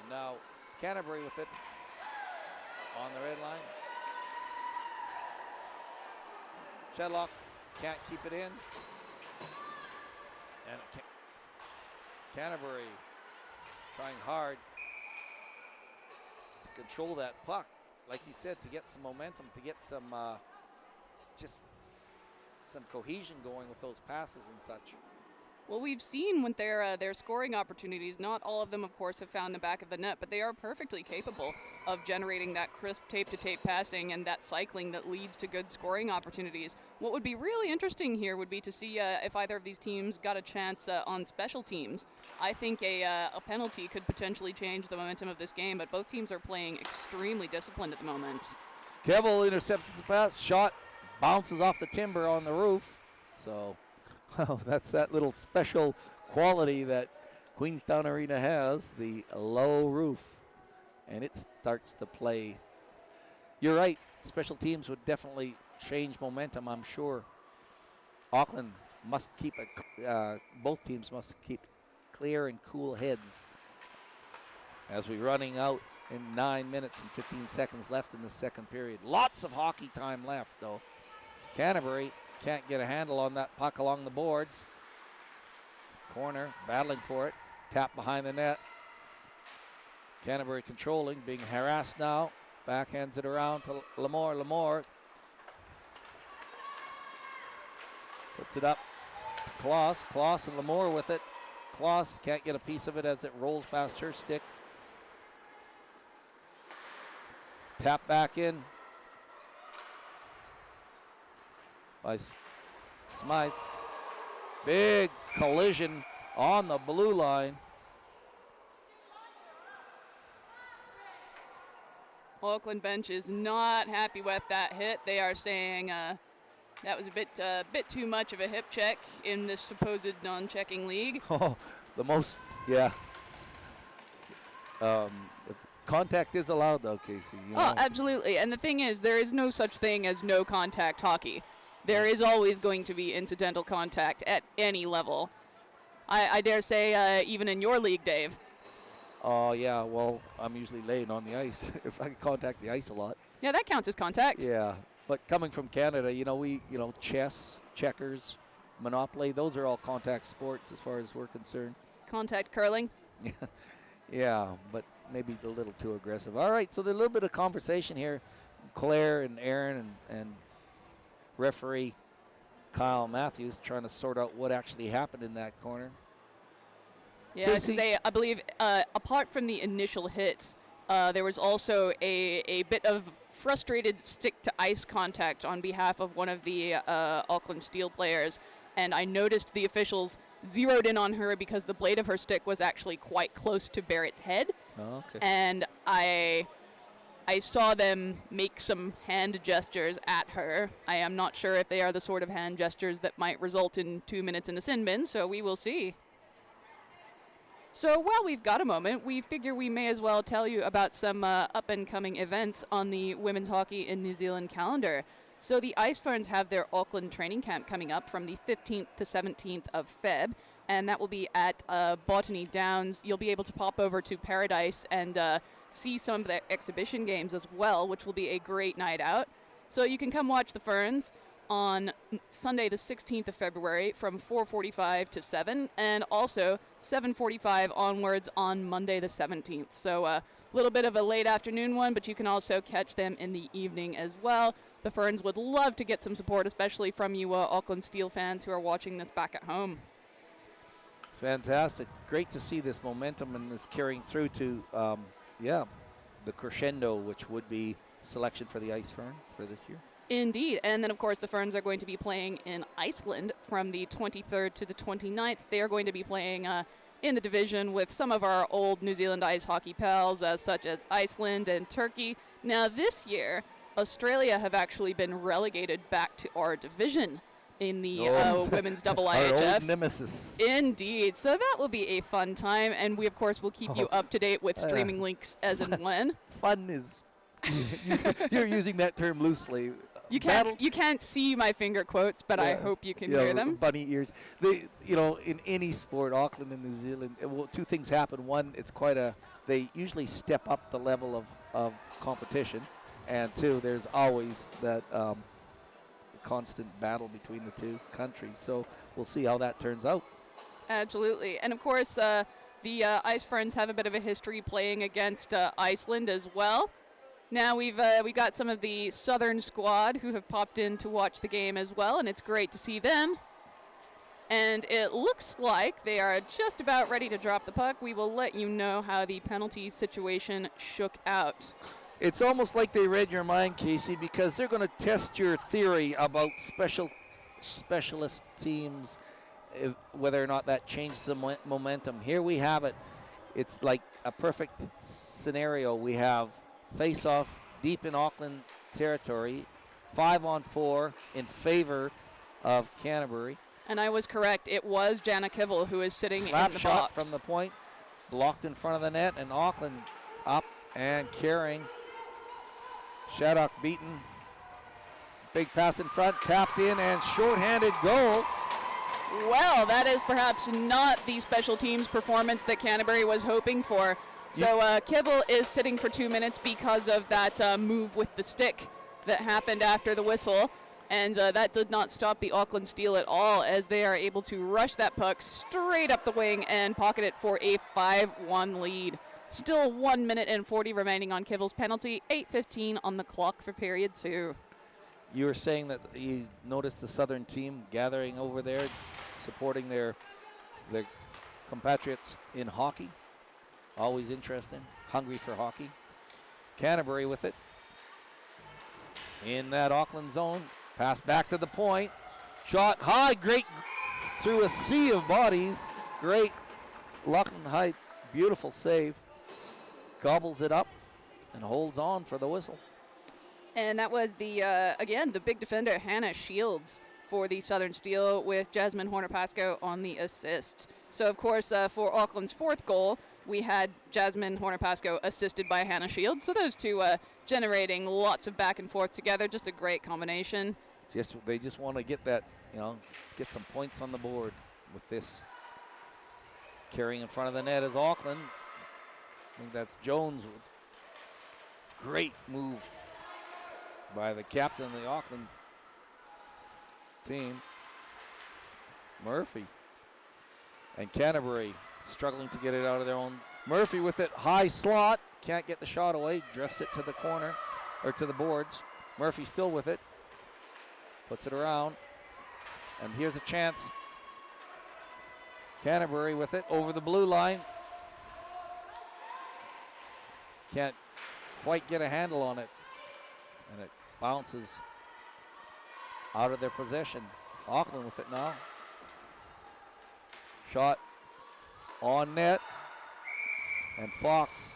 And now Canterbury with it on the red line. Shedlock can't keep it in. And Canterbury trying hard to control that puck. Like you said, to get some momentum, to get some just some cohesion going with those passes and such. Well, we've seen with their scoring opportunities, not all of them, of course, have found the back of the net, but they are perfectly capable of generating that crisp tape-to-tape passing and that cycling that leads to good scoring opportunities. What would be really interesting here would be to see if either of these teams got a chance on special teams. I think a penalty could potentially change the momentum of this game, but both teams are playing extremely disciplined at the moment. Kevel intercepts the pass. Shot bounces off the timber on the roof. So... oh, that's that little special quality that Queenstown Arena has, the low roof. And it starts to play. You're right, special teams would definitely change momentum, I'm sure. Auckland must keep, both teams must keep clear and cool heads as we're running out in 9 minutes and 15 seconds left in the second period. Lots of hockey time left, though. Canterbury can't get a handle on that puck along the boards. Corner, battling for it. Tap behind the net. Canterbury controlling, being harassed now. Backhands it around to Lamore. Lamore puts it up to Kloss. Kloss and Lamore with it. Kloss can't get a piece of it as it rolls past her stick. Tap back in by Smythe. Big collision on the blue line. Auckland bench is not happy with that hit. They are saying that was a bit too much of a hip check in this supposed non-checking league. Oh, the most, yeah. Contact is allowed, though, Casey. You know, absolutely. And the thing is, there is no such thing as no contact hockey. There is always going to be incidental contact at any level. I dare say, even in your league, Dave. Oh, yeah, well, I'm usually laying on the ice if I contact the ice a lot. Yeah, that counts as contact. Yeah, but coming from Canada, chess, checkers, Monopoly, those are all contact sports as far as we're concerned. Contact curling. Yeah, but maybe a little too aggressive. All right, so there's a little bit of conversation here. Claire and Aaron and referee Kyle Matthews trying to sort out what actually happened in that corner. Yeah, because I believe, apart from the initial hits, there was also a bit of frustrated stick-to-ice contact on behalf of one of the Auckland Steel players, and I noticed the officials zeroed in on her because the blade of her stick was actually quite close to Barrett's head. Oh, okay. And I saw them make some hand gestures at her. I am not sure if they are the sort of hand gestures that might result in 2 minutes in the sin bin, so we will see. So while we've got a moment, we figure we may as well tell you about some up-and-coming events on the women's hockey in New Zealand calendar. So the Ice Ferns have their Auckland training camp coming up from the 15th to 17th of Feb, and that will be at Botany Downs. You'll be able to pop over to Paradise and see some of their exhibition games as well, which will be a great night out. So you can come watch the Ferns on Sunday the 16th of February from 4:45 to 7, and also 7:45 onwards on Monday the 17th. So a little bit of a late afternoon one, but you can also catch them in the evening as well. The Ferns would love to get some support, especially from you Auckland Steel fans who are watching this back at home. Fantastic. Great to see this momentum and this carrying through to, the crescendo, which would be selection for the Ice Ferns for this year. Indeed. And then, of course, the Ferns are going to be playing in Iceland from the 23rd to the 29th. They are going to be playing in the division with some of our old New Zealand ice hockey pals, such as Iceland and Turkey. Now, this year, Australia have actually been relegated back to our division in the women's double IHF. Our old nemesis. Indeed. So that will be a fun time, and we, of course, will keep you up to date with streaming links as and when. Fun is... You're using that term loosely. You can't see my finger quotes, but I hope you can hear them. Bunny ears. In any sport, Auckland and New Zealand, two things happen. One, it's they usually step up the level of competition, and two, there's always that constant battle between the two countries. So we'll see how that turns out. Absolutely, and of course, the Ice Ferns have a bit of a history playing against Iceland as well. Now we got some of the Southern squad who have popped in to watch the game as well, and it's great to see them. And it looks like they are just about ready to drop the puck. We will let you know how the penalty situation shook out. It's almost like they read your mind, Casey, because they're going to test your theory about specialist teams, whether or not that changes the momentum. Here we have it. It's like a perfect scenario. We have face-off deep in Auckland territory, 5-on-4 in favor of Canterbury. And I was correct. It was Jana Kivel who is sitting in the box. Shot from the point, blocked in front of the net, and Auckland up and carrying. Shattuck beaten. Big pass in front, tapped in, and shorthanded goal. Well, that is perhaps not the special teams performance that Canterbury was hoping for. So Kibble is sitting for 2 minutes because of that move with the stick that happened after the whistle. And that did not stop the Auckland Steel at all, as they are able to rush that puck straight up the wing and pocket it for a 5-1 lead. Still 1 minute and 40 remaining on Kibble's penalty, 8:15 on the clock for period 2. You were saying that you noticed the Southern team gathering over there, supporting their compatriots in hockey. Always interesting, hungry for hockey. Canterbury with it. In that Auckland zone, pass back to the point. Shot high, great, through a sea of bodies. Great, Auckland High, beautiful save. Gobbles it up and holds on for the whistle. And that was again, the big defender, Hannah Shields, for the Southern Steel, with Jasmine Horner-Pascoe on the assist. So, of course, for Auckland's fourth goal, we had Jasmine Horner-Pascoe assisted by Hannah Shields. So those two generating lots of back and forth together. Just a great combination. They just want to get that, get some points on the board with this. Carrying in front of the net is Auckland. I think that's Jones. Great move by the captain of the Auckland team, Murphy. And Canterbury struggling to get it out of their own. Murphy with it, high slot, can't get the shot away, drifts it to the corner, or to the boards. Murphy still with it, puts it around, and here's a chance. Canterbury with it over the blue line. Can't quite get a handle on it, and it bounces out of their possession. Auckland with it now. Shot on net, and Fox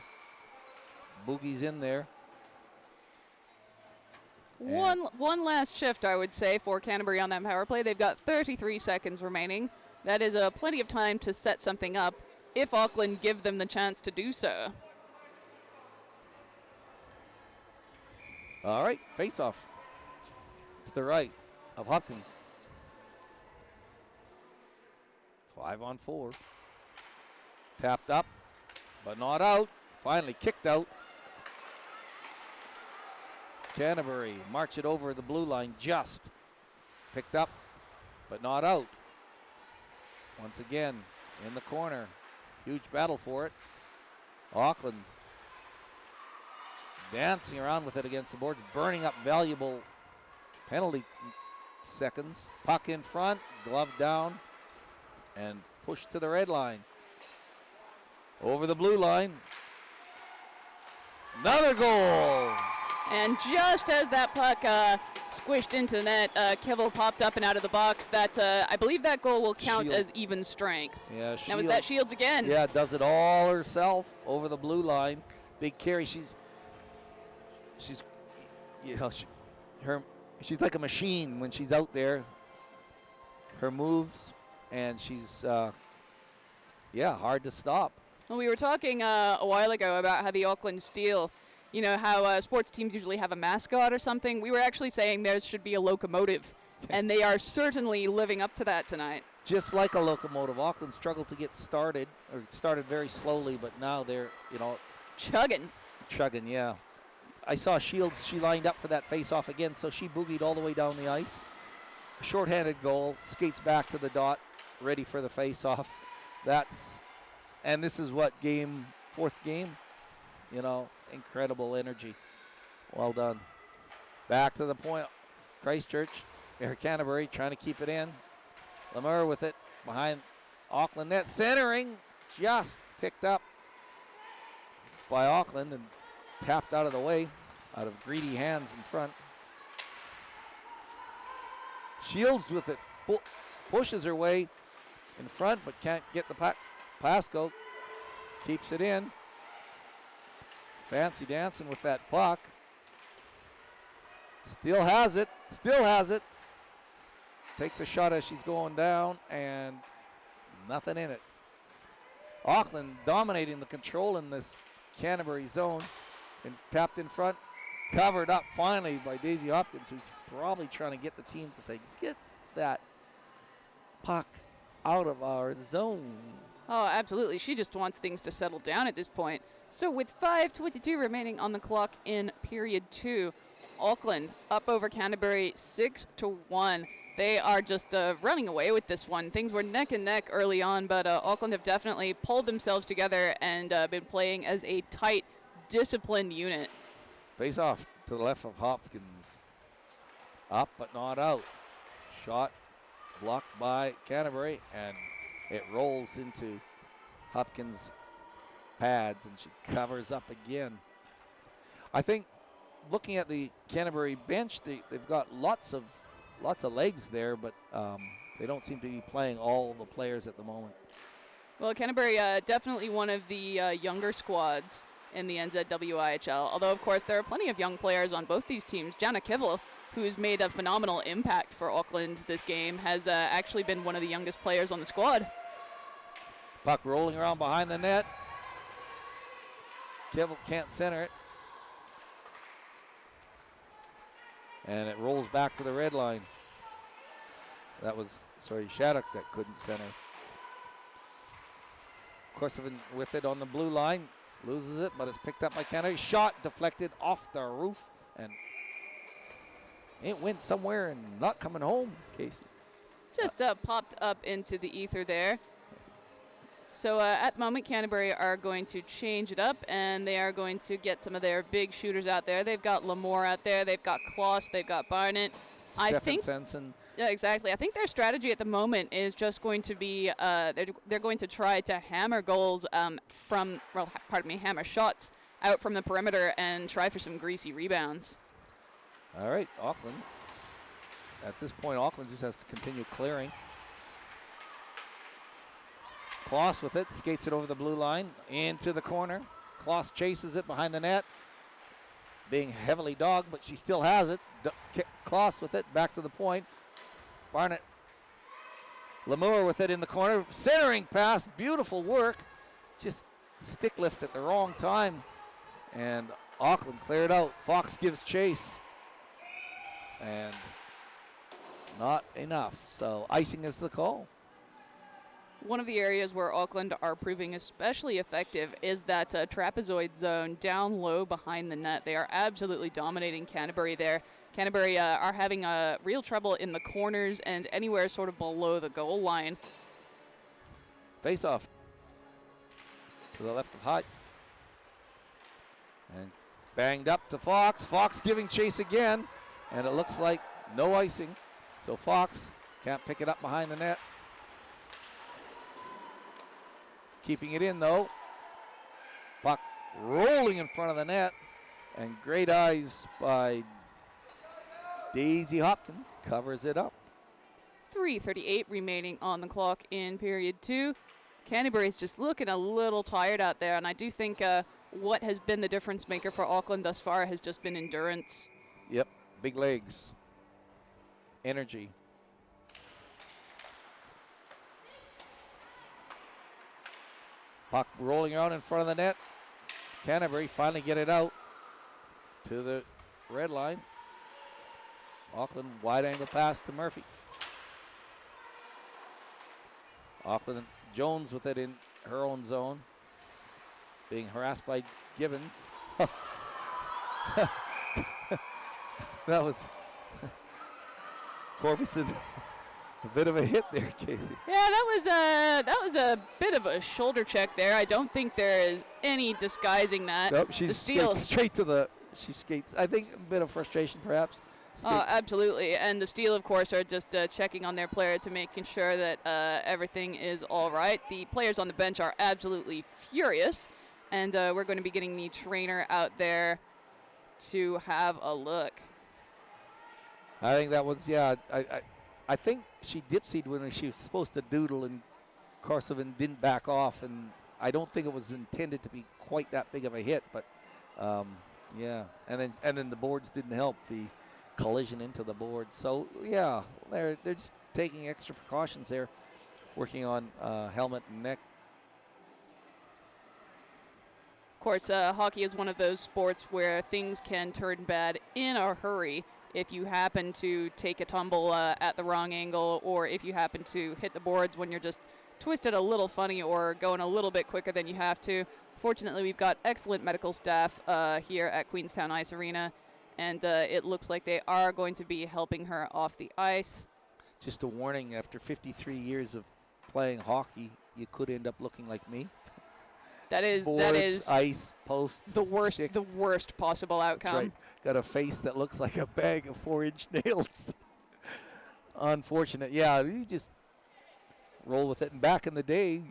boogies in there. One last shift, I would say, for Canterbury on that power play. They've got 33 seconds remaining. That is plenty of time to set something up if Auckland give them the chance to do so. All right, face-off to the right of Hopkins. 5-on-4. Tapped up, but not out. Finally kicked out. Canterbury march it over the blue line, just picked up, but not out. Once again, in the corner. Huge battle for it. Auckland dancing around with it against the board, burning up valuable penalty seconds. Puck in front, glove down, and pushed to the red line. Over the blue line. Another goal! And just as that puck squished into the net, Kibble popped up and out of the box. That I believe that goal will count Shield. as even strength. Yeah, Now was that Shields again? Yeah, does it all herself over the blue line. Big carry. She's she's like a machine when she's out there. Her moves, and she's hard to stop. Well, we were talking a while ago about how the Auckland Steel, how sports teams usually have a mascot or something. We were actually saying there should be a locomotive, and they are certainly living up to that tonight. Just like a locomotive, Auckland struggled to get started, or started very slowly, but now they're, Chugging. Yeah. I saw Shields, she lined up for that face-off again, so she boogied all the way down the ice. Short-handed goal, skates back to the dot, ready for the face-off. And this is what, fourth game? Incredible energy. Well done. Back to the point. Christchurch, Canterbury trying to keep it in. Lemur with it behind Auckland net. Centering, just picked up by Auckland and tapped out of the way, out of greedy hands in front. Shields with it, pushes her way in front, but can't get the puck. Pascoe keeps it in. Fancy dancing with that puck. Still has it. Takes a shot as she's going down, and nothing in it. Auckland dominating the control in this Canterbury zone. And tapped in front, covered up finally by Daisy Hopkins, who's probably trying to get the team to say, get that puck out of our zone. Oh, absolutely. She just wants things to settle down at this point. So with 5:22 remaining on the clock in period 2, Auckland up over Canterbury 6-1. They are just running away with this one. Things were neck and neck early on, but Auckland have definitely pulled themselves together and been playing as a tight, disciplined unit. Face off to the left of Hopkins. Up but not out. Shot blocked by Canterbury, and it rolls into Hopkins' pads, and she covers up again. I think looking at the Canterbury bench, they've got lots of legs there, but they don't seem to be playing all the players at the moment. Well, Canterbury definitely one of the younger squads in the NZWIHL, although, of course, there are plenty of young players on both these teams. Jana Kivel, who's made a phenomenal impact for Auckland this game, has actually been one of the youngest players on the squad. Puck rolling around behind the net. Kivel can't center it. And it rolls back to the red line. That was, Shattuck that couldn't center. Corsovan with it on the blue line. Loses it, but it's picked up by Canterbury. Shot deflected off the roof, and it went somewhere and not coming home, Casey. Just popped up into the ether there. So at the moment, Canterbury are going to change it up, and they are going to get some of their big shooters out there. They've got Lamore out there. They've got Kloss. They've got Barnett. I think. Sensen. Yeah, exactly. I think their strategy at the moment is just going to be they're going to try to hammer goals hammer shots out from the perimeter and try for some greasy rebounds. All right, Auckland. At this point, Auckland just has to continue clearing. Kloss with it, skates it over the blue line, into the corner. Kloss chases it behind the net, being heavily dogged, but she still has it. Kloss with it, back to the point. Barnett, Lamore with it in the corner. Centering pass, beautiful work. Just stick lift at the wrong time. And Auckland cleared out. Fox gives chase. And not enough. So icing is the call. One of the areas where Auckland are proving especially effective is that trapezoid zone down low behind the net. They are absolutely dominating Canterbury there. Canterbury are having real trouble in the corners and anywhere sort of below the goal line. Face off to the left of Hart. And banged up to Fox. Fox giving chase again. And it looks like no icing. So Fox can't pick it up behind the net. Keeping it in, though. Puck rolling in front of the net. And great eyes by Daisy Hopkins. Covers it up. 3:38 remaining on the clock in period 2. Canterbury's just looking a little tired out there. And I do think what has been the difference maker for Auckland thus far has just been endurance. Yep. Big legs. Energy. Puck rolling around in front of the net. Canterbury finally get it out to the red line. Auckland wide angle pass to Murphy. Auckland Jones with it in her own zone. Being harassed by Gibbons. That was Corvison. A bit of a hit there, Casey. Yeah, that was a bit of a shoulder check there. I don't think there is any disguising that. Nope, she skates straight to the. She skates. I think a bit of frustration, perhaps. Oh, absolutely. And the Steel, of course, are just checking on their player to making sure that everything is all right. The players on the bench are absolutely furious, and we're going to be getting the trainer out there to have a look. I think that was, yeah. I think she dipsied when she was supposed to doodle, and Corsovan didn't back off, and I don't think it was intended to be quite that big of a hit, but yeah. And then the boards didn't help, the collision into the boards. So yeah, they're just taking extra precautions there, working on helmet and neck. Of course, hockey is one of those sports where things can turn bad in a hurry if you happen to take a tumble at the wrong angle, or if you happen to hit the boards when you're just twisted a little funny or going a little bit quicker than you have to. Fortunately, we've got excellent medical staff here at Queenstown Ice Arena, and it looks like they are going to be helping her off the ice. Just a warning, after 53 years of playing hockey, you could end up looking like me. That is Boards, ice, posts, the worst sticks. the worst possible outcome. That's right. Got a face that looks like a bag of 4-inch nails. Unfortunate. Yeah, you just roll with it. And back in the day,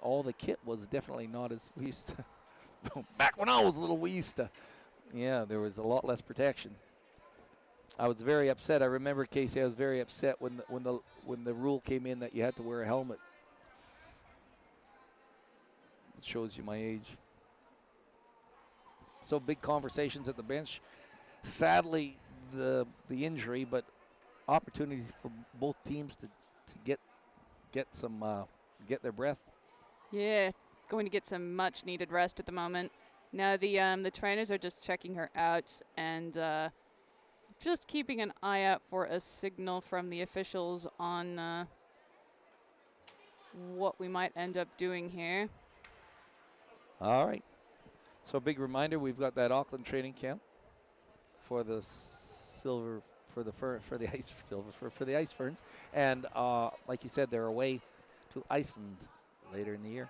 all the kit was definitely not as we used to. Back when I was little, we used to. Yeah, there was a lot less protection. I was very upset. I remember, Casey, I was very upset when the rule came in that you had to wear a helmet. It shows you my age. So big conversations at the bench. Sadly, the injury, but opportunities for both teams to get their breath. Yeah, going to get some much needed rest at the moment. Now the trainers are just checking her out and just keeping an eye out for a signal from the officials on what we might end up doing here. All right. So a big reminder, we've got that Auckland training camp for the silver for the ice ferns, and like you said, they're away to Iceland later in the year.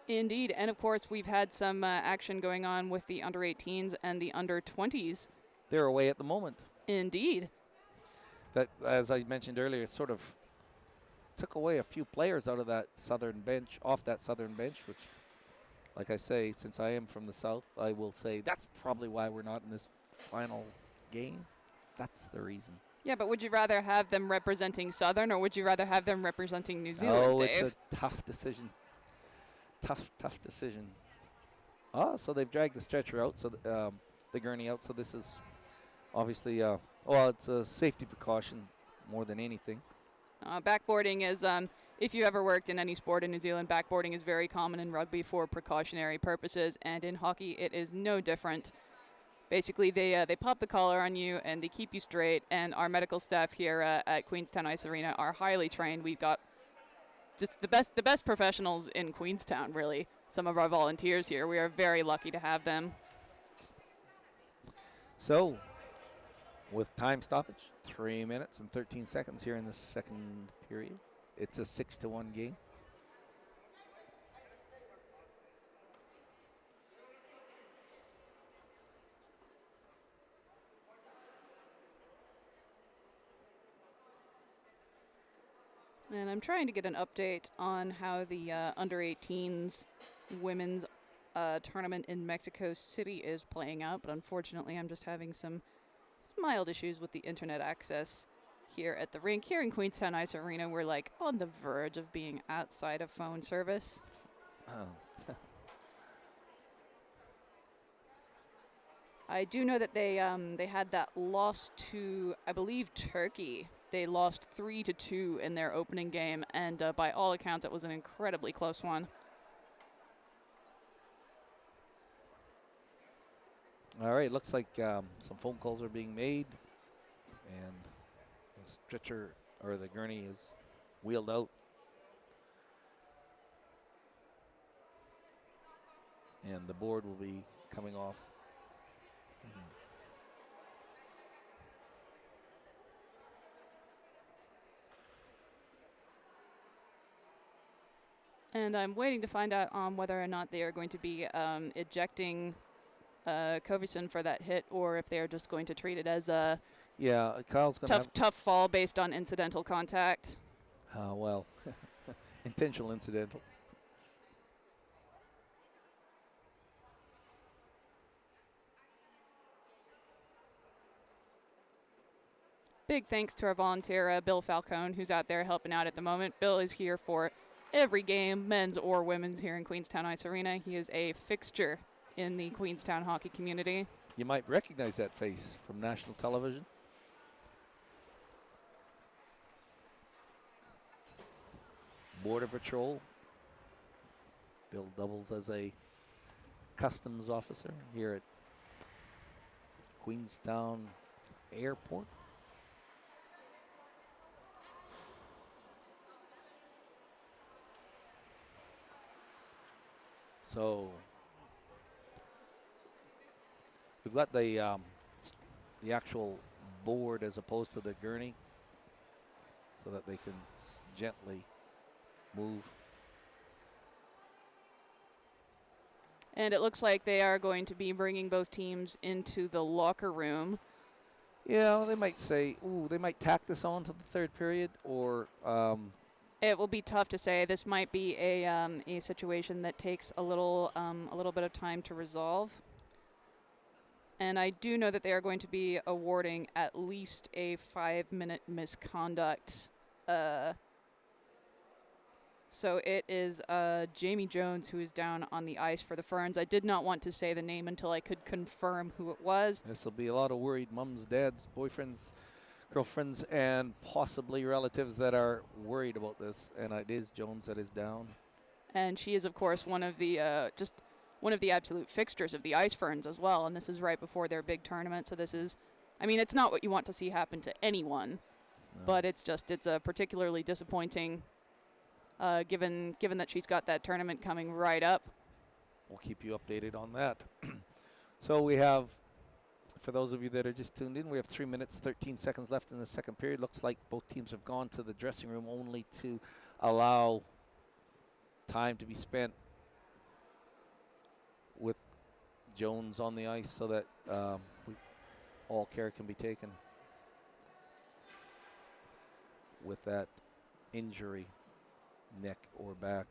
Indeed, and of course we've had some action going on with the under-18s and the under-20s. They're away at the moment. Indeed. That, as I mentioned earlier, sort of took away a few players out of that southern bench, which, like I say, since I am from the south, I will say that's probably why we're not in this final game. That's the reason. Yeah, but would you rather have them representing Southern or would you rather have them representing New Zealand, Dave? It's a tough decision. Tough decision. Oh, so they've dragged the stretcher out, so the gurney out. So this is obviously, it's a safety precaution more than anything. Backboarding is, if you ever worked in any sport in New Zealand, backboarding is very common in rugby for precautionary purposes, and in hockey it is no different. Basically, they pop the collar on you and they keep you straight, and our medical staff here at Queenstown Ice Arena are highly trained. We've got just the best professionals in Queenstown, really. Some of our volunteers here, we are very lucky to have them. So, with time stoppage, 3 minutes and 13 seconds here in the second period. It's a 6-1 game. And I'm trying to get an update on how the under-18s women's tournament in Mexico City is playing out, but unfortunately I'm just having some mild issues with the internet access here at the rink. Here in Queenstown Ice Arena, we're like on the verge of being outside of phone service. Oh. I do know that they had that loss to, I believe, Turkey. They lost 3-2 in their opening game, and by all accounts, it was an incredibly close one. All right, looks like some phone calls are being made, and the stretcher or the gurney is wheeled out. And the board will be coming off. And I'm waiting to find out on whether or not they are going to be ejecting Covison for that hit, or if they are just going to treat it as a Kyle's going tough fall based on incidental contact. Well, intentional incidental. Big thanks to our volunteer, Bill Falcone, who's out there helping out at the moment. Bill is here for every game, men's or women's, here in Queenstown Ice Arena. He is a fixture in the Queenstown hockey community. You might recognize that face from national television. Border Patrol. Bill doubles as a customs officer here at Queenstown Airport. So we've got the actual board as opposed to the gurney, so that they can gently move. And it looks like they are going to be bringing both teams into the locker room. Yeah, well, they might say, ooh, they might tack this on to the third period, or it will be tough to say. This might be a situation that takes a little bit of time to resolve. And I do know that they are going to be awarding at least a 5-minute misconduct. So it is Jamie Jones who is down on the ice for the Ferns. I did not want to say the name until I could confirm who it was. This will be a lot of worried mums, dads, boyfriends, girlfriends, and possibly relatives that are worried about this. And it is Jones that is down. And she is, of course, one of the absolute fixtures of the Ice Ferns as well. And this is right before their big tournament. So this is, I mean, it's not what you want to see happen to anyone, but it's particularly disappointing. Given that she's got that tournament coming right up. We'll keep you updated on that. So we have, for those of you that are just tuned in, we have 3 minutes, 13 seconds left in the second period. Looks like both teams have gone to the dressing room only to allow time to be spent with Jones on the ice so that all care can be taken with that injury. Neck or back.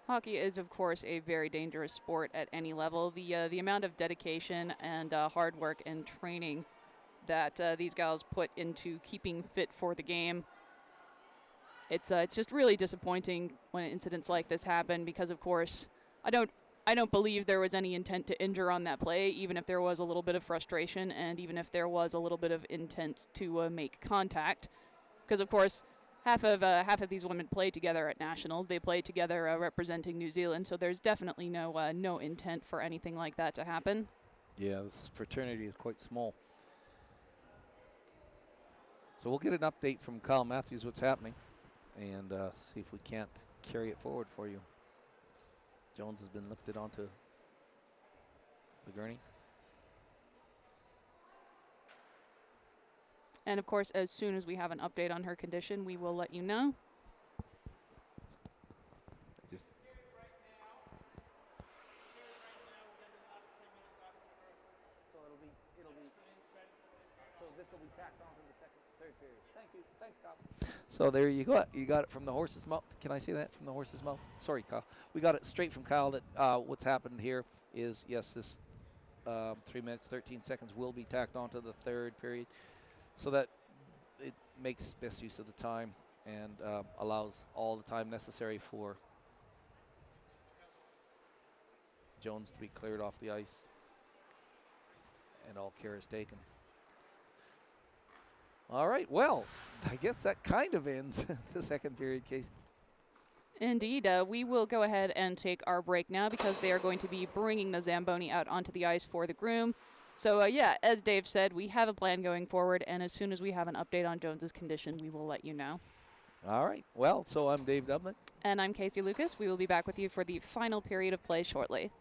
Hockey is, of course, a very dangerous sport at any level. The amount of dedication and hard work and training that these gals put into keeping fit for the game, it's just really disappointing when incidents like this happen because, of course, I don't believe there was any intent to injure on that play, even if there was a little bit of frustration and even if there was a little bit of intent to make contact, because, of course, half of these women play together at nationals. They play together representing New Zealand, so there's definitely no intent for anything like that to happen. Yeah, this fraternity is quite small. So we'll get an update from Kyle Matthews what's happening and see if we can't carry it forward for you. Jones has been lifted onto the gurney. And, of course, as soon as we have an update on her condition, we will let you know. So this will be tacked on to the third period. Thank you. Thanks, Kyle. So there you go. You got it from the horse's mouth. Can I say that from the horse's mouth? Sorry, Kyle. We got it straight from Kyle that what's happened here is, yes, this 3 minutes, 13 seconds will be tacked on to the third period, so that it makes best use of the time and allows all the time necessary for Jones to be cleared off the ice and all care is taken. All right, well, I guess that kind of ends the second period, Casey. Indeed. We will go ahead and take our break now because they are going to be bringing the Zamboni out onto the ice for the groom. So, yeah, as Dave said, we have a plan going forward, and as soon as we have an update on Jones's condition, we will let you know. All right. Well, so I'm Dave Dubnick. And I'm Casey Lucas. We will be back with you for the final period of play shortly.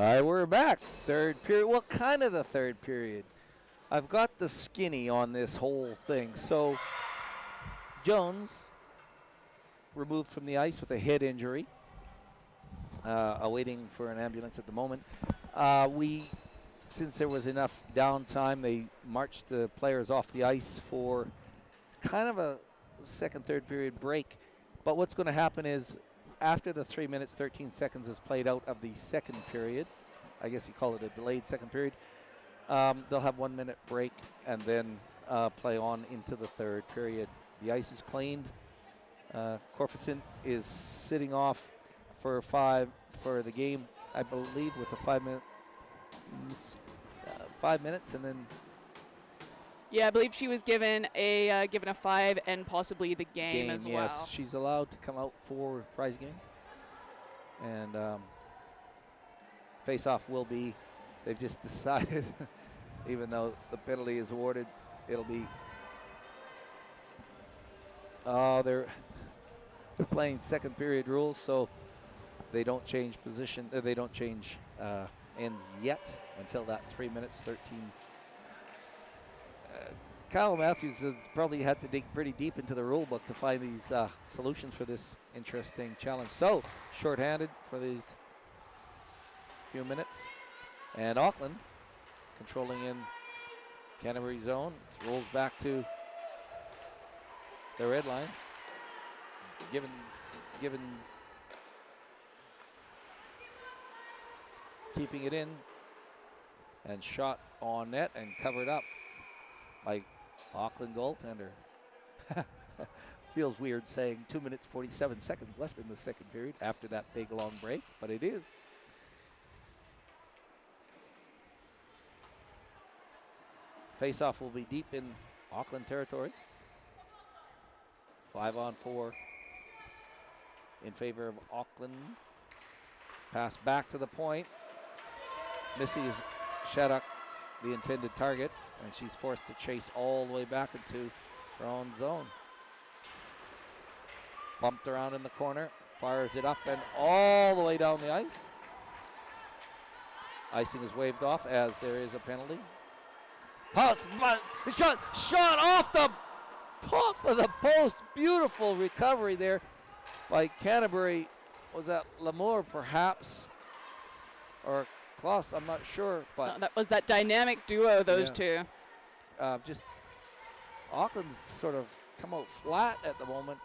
All right, we're back. Third period. Well, kind of the third period. I've got the skinny on this whole thing. So Jones removed from the ice with a head injury, awaiting for an ambulance at the moment. Since there was enough downtime, they marched the players off the ice for kind of a second, third period break. But what's going to happen is after the 3 minutes, 13 seconds is played out of the second period, I guess you call it a delayed second period, they'll have 1 minute break and then play on into the third period. The ice is cleaned. Corfison is sitting off for the game, I believe, with a 5 minutes, and then. Yeah, I believe she was given a 5 and possibly the game as well. Yes, she's allowed to come out for prize game, and face-off will be. They've just decided, even though the penalty is awarded, it'll be. Oh, they're playing second period rules, so they don't change position. They don't change ends yet until that 3 minutes 13. Kyle Matthews has probably had to dig pretty deep into the rule book to find these solutions for this interesting challenge. So shorthanded for these few minutes, and Auckland controlling in Canterbury zone. Rolls back to the red line. Gibbons keeping it in, and shot on net and covered up by Auckland goaltender. Feels weird saying 2 minutes 47 seconds left in the second period after that big long break, but it is. Face-off will be deep in Auckland territory. 5-on-4 in favor of Auckland. Pass back to the point. Missy is Shattuck, the intended target, and she's forced to chase all the way back into her own zone. Bumped around in the corner, fires it up and all the way down the ice. Icing is waved off as there is a penalty. Shot off the top of the post. Beautiful recovery there by Canterbury. Was that Lamour perhaps? Or Klaus, I'm not sure. But that was that dynamic duo, those two. Just Auckland's sort of come out flat at the moment,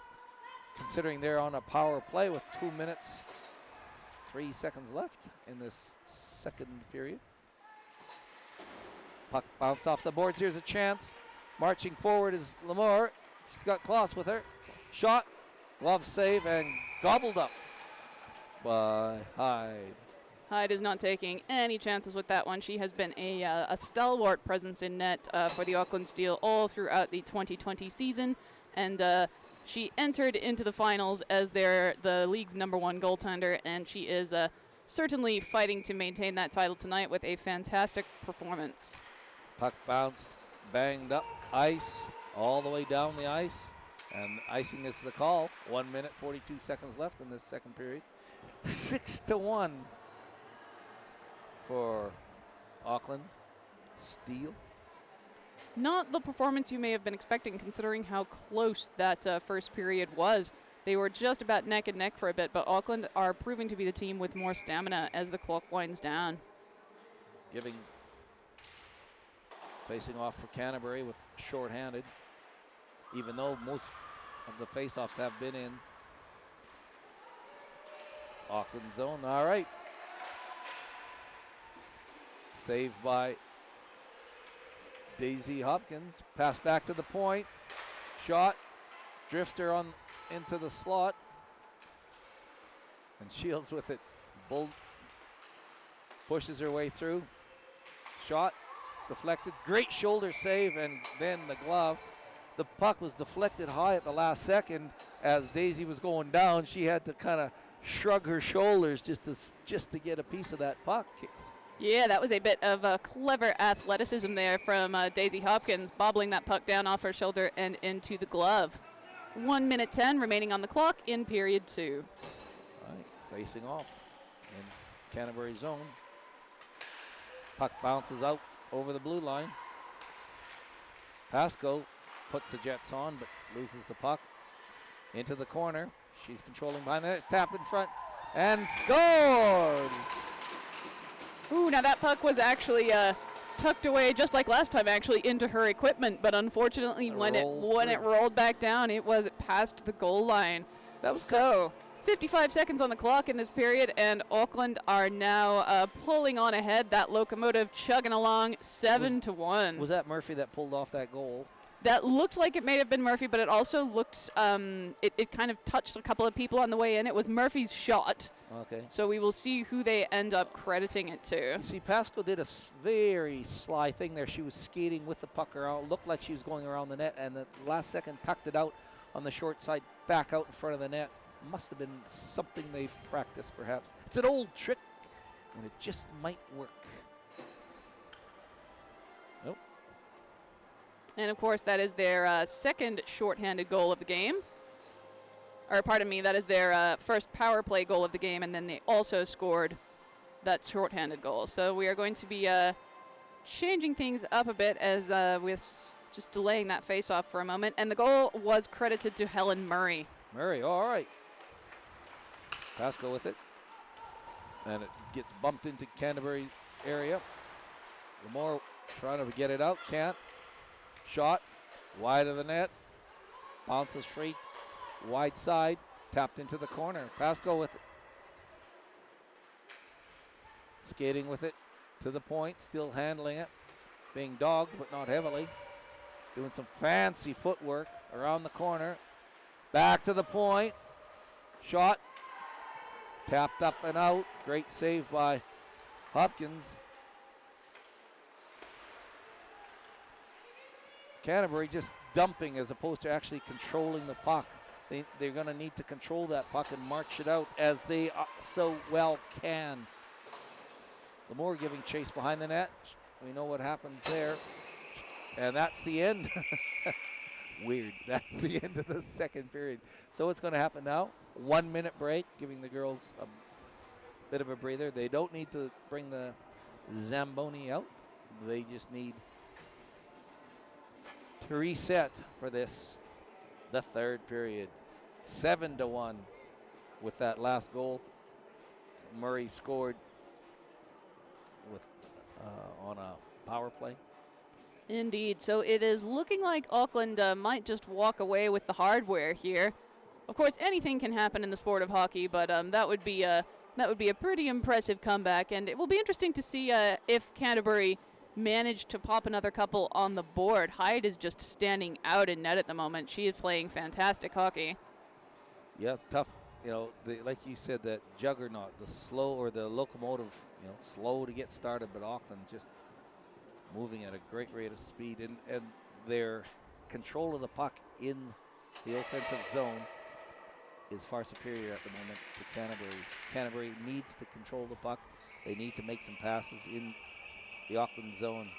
considering they're on a power play with 2 minutes, 3 seconds left in this second period. Puck bounced off the boards. Here's a chance. Marching forward is Lamour. She's got Klaus with her. Shot, glove save, and gobbled up by Hyde. Hyde is not taking any chances with that one. She has been a stalwart presence in net for the Auckland Steel all throughout the 2020 season, and she entered into the finals as the league's #1 goaltender, and she is certainly fighting to maintain that title tonight with a fantastic performance. Puck bounced, banged up ice, all the way down the ice, and icing is the call. 1 minute, 42 seconds left in this second period. 6-1 for Auckland Steel. Not the performance you may have been expecting, considering how close that first period was. They were just about neck and neck for a bit, but Auckland are proving to be the team with more stamina as the clock winds down. Facing off for Canterbury with shorthanded, even though most of the faceoffs have been in Auckland zone. All right. Saved by Daisy Hopkins. Pass back to the point. Shot. Drifter on into the slot. And Shields with it. Bull pushes her way through. Shot. Deflected. Great shoulder save, and then the glove. The puck was deflected high at the last second. As Daisy was going down, she had to kind of shrug her shoulders just to get a piece of that puck. Yeah, that was a bit of clever athleticism there from Daisy Hopkins, bobbling that puck down off her shoulder and into the glove. 1 minute 10 remaining on the clock in period 2. All right, facing off in Canterbury zone. Puck bounces out over the blue line. Pasco puts the Jets on, but loses the puck into the corner. She's controlling behind the net, tap in front, and scores! Ooh, now that puck was actually tucked away just like last time, actually into her equipment, but unfortunately when it rolled back down, it was past the goal line. That was so 55 seconds on the clock in this period, and Auckland are now pulling on ahead. That locomotive chugging along 7-1. Was that Murphy that pulled off that goal? That looked like it may have been Murphy, but it also looked, it kind of touched a couple of people on the way in. It was Murphy's shot. Okay. So we will see who they end up crediting it to. You see, Pasco did a very sly thing there. She was skating with the puck around. Looked like she was going around the net, and the last second tucked it out on the short side, back out in front of the net. Must have been something they practiced, perhaps. It's an old trick, and it just might work. Nope. And, of course, that is their second shorthanded goal of the game. Or, pardon me, that is their first power play goal of the game, and then they also scored that shorthanded goal. So we are going to be changing things up a bit as we're just delaying that face-off for a moment. And the goal was credited to Helen Murray. Murray, all right. Pasco with it. And it gets bumped into Canterbury area. Lamore trying to get it out, can't. Shot, wide of the net. Bounces free, wide side, tapped into the corner. Pasco with it. Skating with it to the point, still handling it. Being dogged, but not heavily. Doing some fancy footwork around the corner. Back to the point. Shot. Tapped up and out. Great save by Hopkins. Canterbury just dumping as opposed to actually controlling the puck. They're going to need to control that puck and march it out as they so well can. Lamore giving chase behind the net. We know what happens there. And that's the end. Weird. That's the end of the second period. So what's going to happen now? 1 minute break, giving the girls a bit of a breather. They don't need to bring the Zamboni out. They just need to reset for this, the third period. 7-1 with that last goal. Murray scored with on a power play. Indeed. So it is looking like Auckland might just walk away with the hardware here. Of course, anything can happen in the sport of hockey, but that would be a pretty impressive comeback, and it will be interesting to see if Canterbury managed to pop another couple on the board. Hyde is just standing out in net at the moment. She is playing fantastic hockey. Yeah, tough. You know, like you said, that juggernaut, the slow or the locomotive, you know, slow to get started, but Auckland just moving at a great rate of speed, and their control of the puck in the offensive zone is far superior at the moment to Canterbury's. Canterbury needs to control the puck. They need to make some passes in the Auckland zone.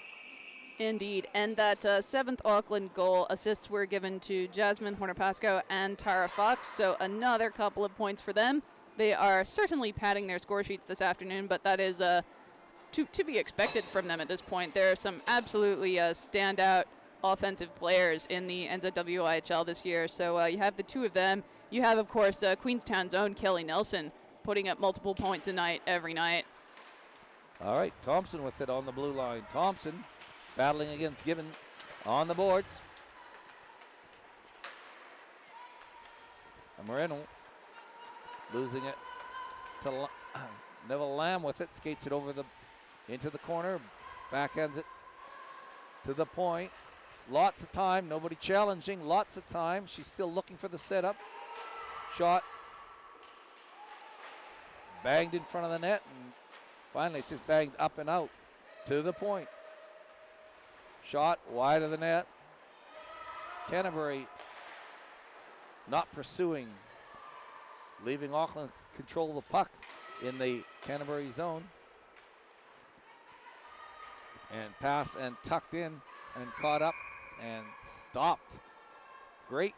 Indeed, and that seventh Auckland goal, assists were given to Jasmine Horner-Pascoe and Tara Fox, so another couple of points for them. They are certainly padding their score sheets this afternoon, but that is to be expected from them at this point. There are some absolutely standout offensive players in the NZWIHL this year, so you have the two of them. You have, of course, Queenstown's own Kelly Nelson putting up multiple points a night every night. All right, Thompson with it on the blue line. Thompson battling against Gibbon on the boards. And Moreno losing it to Neville Lamb with it. Skates it over into the corner. Backhands it to the point. Lots of time. Nobody challenging. Lots of time. She's still looking for the setup. Shot. Banged in front of the net. And finally, it's just banged up and out to the point. Shot wide of the net. Canterbury not pursuing, leaving Auckland control the puck in the Canterbury zone. And passed and tucked in and caught up and stopped. Great.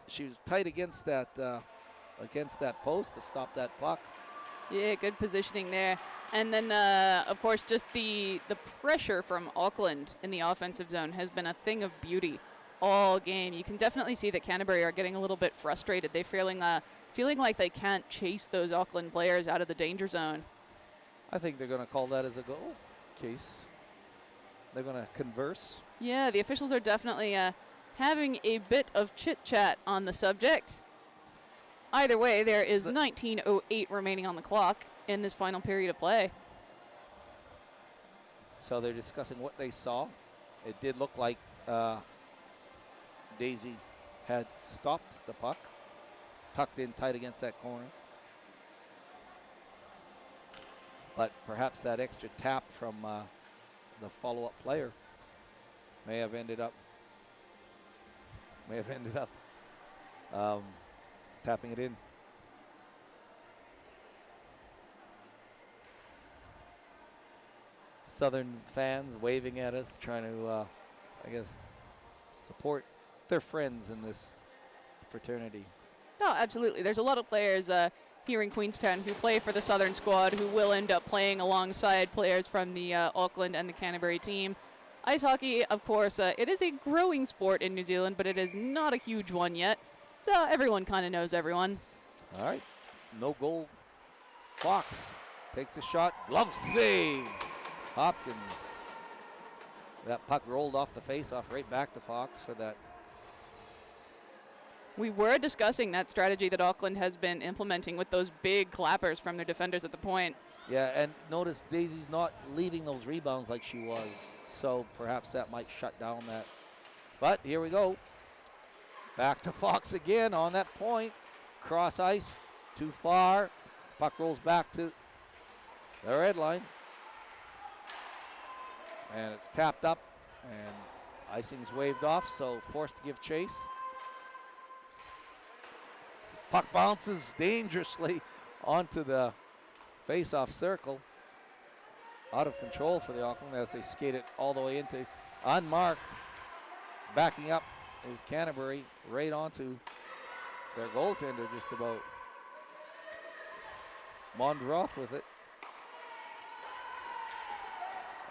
She was tight against that post to stop that puck. Yeah, good positioning there. And then, of course, just the pressure from Auckland in the offensive zone has been a thing of beauty all game. You can definitely see that Canterbury are getting a little bit frustrated. They're feeling like they can't chase those Auckland players out of the danger zone. I think they're going to call that as a goal case. They're going to converse. Yeah, the officials are definitely having a bit of chit-chat on the subject. Either way, there is 19:08 remaining on the clock in this final period of play. So they're discussing what they saw. It did look like Daisy had stopped the puck, tucked in tight against that corner. But perhaps that extra tap from the follow-up player may have ended up tapping it in. Southern fans waving at us, trying to, I guess, support their friends in this fraternity. Oh, absolutely. There's a lot of players here in Queenstown who play for the Southern squad who will end up playing alongside players from the Auckland and the Canterbury team. Ice hockey, of course, it is a growing sport in New Zealand, but it is not a huge one yet. So everyone kind of knows everyone. All right. No goal. Fox takes a shot. Glove save. Hopkins. That puck rolled off the face-off right back to Fox for that. We were discussing that strategy that Auckland has been implementing with those big clappers from their defenders at the point. Yeah, and notice Daisy's not leaving those rebounds like she was. So perhaps that might shut down that. But here we go. Back to Fox again on that point. Cross ice, too far. Puck rolls back to the red line. And it's tapped up, and icing's waved off, so forced to give chase. Puck bounces dangerously onto the face-off circle. Out of control for the Auckland as they skate it all the way into unmarked. Backing up is Canterbury right onto their goaltender just about. Mondroth with it.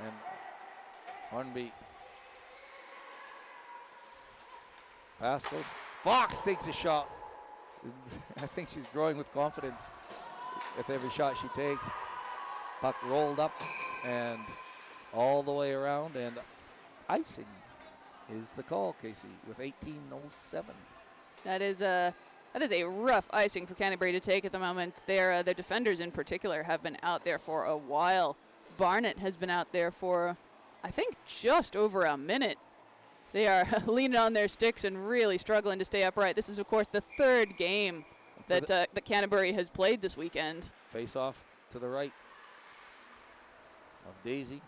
And Hornby. Pascal. Fox takes a shot. I think she's growing with confidence with every shot she takes. Puck rolled up and all the way around, and icing is the call, Casey, with 18:07. That is a rough icing for Canterbury to take at the moment. Their defenders in particular have been out there for a while. Barnett has been out there for, I think, just over a minute. They are leaning on their sticks and really struggling to stay upright. This is, of course, the third game that Canterbury has played this weekend. Face off to the right of Daisy.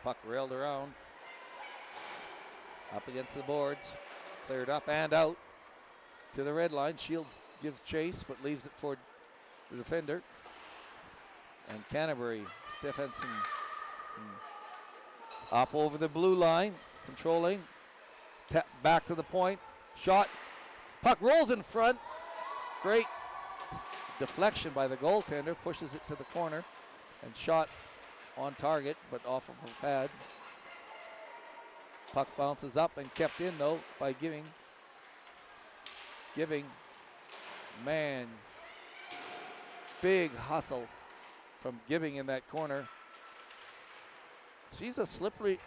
Puck railed around. Up against the boards. Cleared up and out to the red line. Shields gives chase but leaves it for the defender. And Canterbury, Stephenson up over the blue line, controlling. Back to the point. Shot. Puck rolls in front. Great deflection by the goaltender. Pushes it to the corner. And shot on target, but off of a pad. Puck bounces up and kept in, though, by giving. Man, big hustle from Giving in that corner. She's a slippery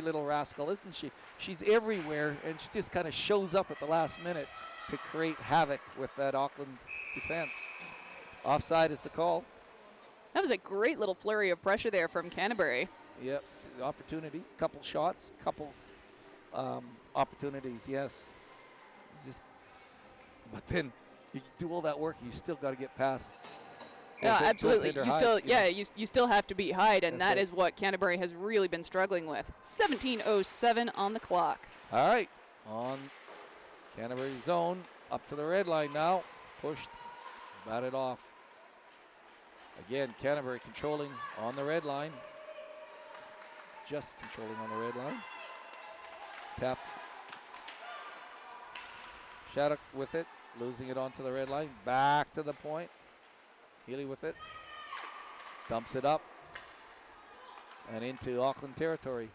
little rascal, isn't she? She's everywhere, and she just kind of shows up at the last minute to create havoc with that Auckland defense. Offside is the call. That was a great little flurry of pressure there from Canterbury. Yep, opportunities, couple shots, couple opportunities, yes. But then you do all that work, you still got to get past. Yeah, absolutely. You still have to beat Hyde, and that is what Canterbury has really been struggling with. 17:07 on the clock. All right, on Canterbury zone, up to the red line now. Pushed, batted off. Again, Canterbury controlling on the red line. Just controlling on the red line. Tapped. Shattuck with it, losing it onto the red line. Back to the point. Healy with it. Dumps it up and into Auckland territory.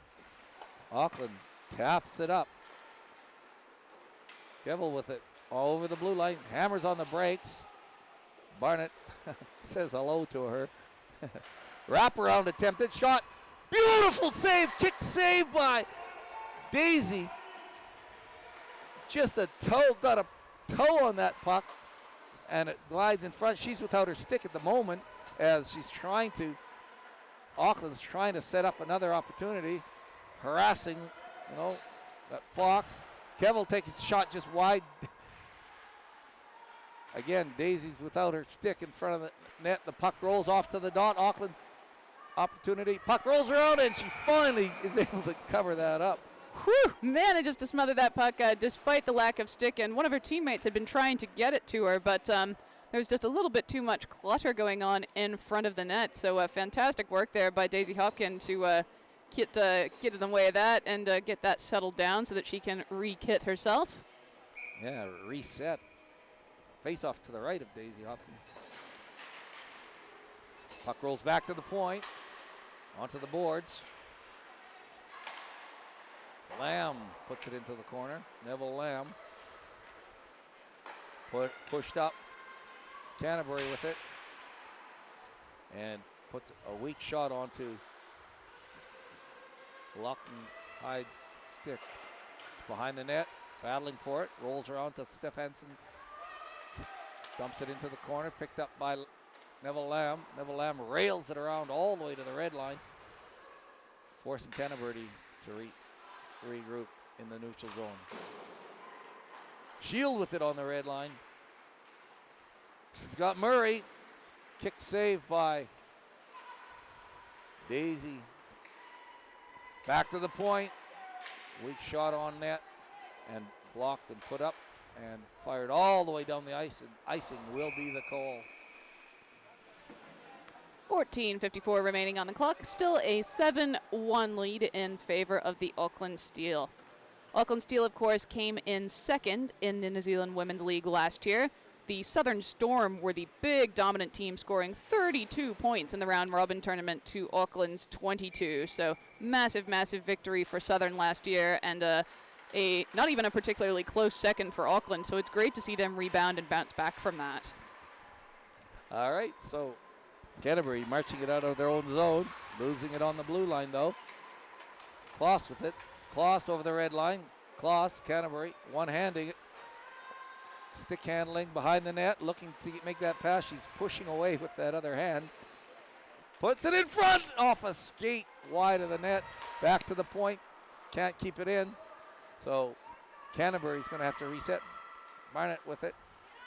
Auckland taps it up. Kevel with it all over the blue line. Hammers on the brakes. Barnett says hello to her. Wraparound attempted shot. Beautiful save. Kick save by Daisy. Just a toe. Got a toe on that puck. And it glides in front. She's without her stick at the moment as she's trying to. Auckland's trying to set up another opportunity. Harassing, that Fox. Kevel takes his shot just wide. Again, Daisy's without her stick in front of the net. The puck rolls off to the dot. Auckland opportunity. Puck rolls around and she finally is able to cover that up. Whew, managed to smother that puck despite the lack of stick, and one of her teammates had been trying to get it to her, but there was just a little bit too much clutter going on in front of the net. So fantastic work there by Daisy Hopkins to get in the way of that and get that settled down so that she can re-kit herself. Yeah, reset. Face off to the right of Daisy Hopkins. Puck rolls back to the point. Onto the boards. Lamb puts it into the corner. Neville Lamb. Pushed up. Canterbury with it. And puts a weak shot onto Lachlan Hyde's stick. It's behind the net. Battling for it. Rolls around to Steph Hansen. Dumps it into the corner. Picked up by Neville Lamb. Neville Lamb rails it around all the way to the red line. Forcing Canterbury to regroup in the neutral zone. Shield with it on the red line. She's got Murray. Kick save by Daisy. Back to the point. Weak shot on net and blocked and put up and fired all the way down the ice, and icing will be the call. 14:54 remaining on the clock. Still a 7-1 lead in favor of the Auckland Steel. Auckland Steel, of course, came in second in the New Zealand Women's League last year. The Southern Storm were the big dominant team, scoring 32 points in the round-robin tournament to Auckland's 22. So massive, massive victory for Southern last year, and not even a particularly close second for Auckland. So it's great to see them rebound and bounce back from that. All right, so Canterbury marching it out of their own zone, losing it on the blue line though. Kloss with it. Kloss over the red line. Kloss, Canterbury, one-handing it. Stick handling behind the net, looking to make that pass. She's pushing away with that other hand. Puts it in front, off a skate, wide of the net. Back to the point, can't keep it in. So Canterbury's going to have to reset. Barnett with it,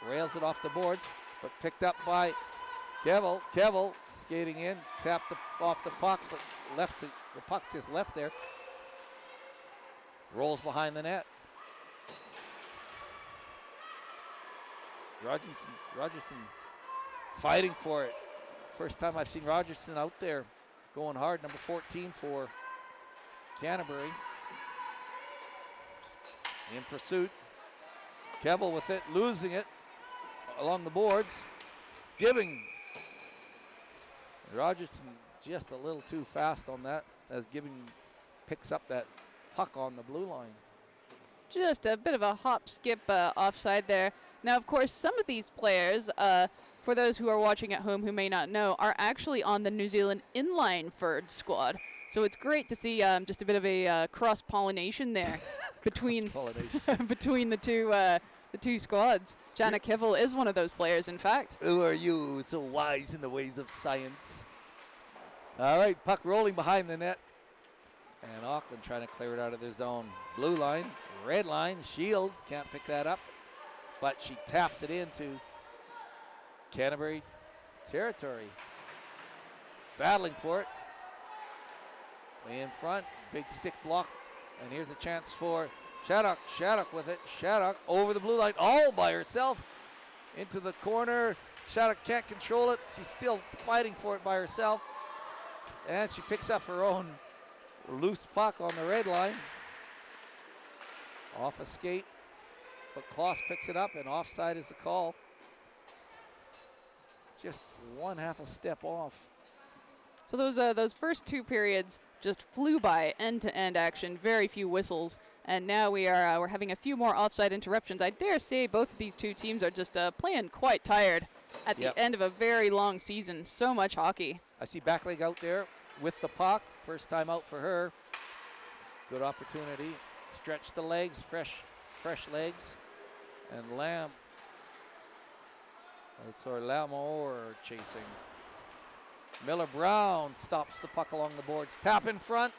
rails it off the boards, but picked up by Kevel. Kevel skating in, tapped off the puck, but the puck just left there. Rolls behind the net. Rogerson fighting for it. First time I've seen Rogerson out there going hard. Number 14 for Canterbury. In pursuit. Kevel with it, losing it along the boards. Giving. Rogerson just a little too fast on that as Giving picks up that puck on the blue line. Just a bit of a hop skip offside there. Now, of course, some of these players, for those who are watching at home who may not know, are actually on the New Zealand inline third squad. So it's great to see just a bit of a cross-pollination there between between the two squads. Jana Kevel is one of those players, in fact. Who are you, so wise in the ways of science? All right, puck rolling behind the net. And Auckland trying to clear it out of their zone. Blue line, red line, Shield can't pick that up. But she taps it into Canterbury territory. Battling for it. Way in front, big stick block. And here's a chance for Shattuck. Shattuck with it. Shattuck over the blue line all by herself. Into the corner. Shattuck can't control it. She's still fighting for it by herself. And she picks up her own loose puck on the red line. Off a skate. But Kloss picks it up, and offside is the call. Just one half a step off. So those first 2 periods just flew by, end-to-end action, very few whistles, and now we're having a few more offside interruptions. I dare say both of these two teams are just playing quite tired at the end of a very long season. So much hockey. I see Backleg out there with the puck. First time out for her. Good opportunity. Stretch the legs, fresh legs. And Lamore chasing. Miller Brown stops the puck along the boards. Tap in front.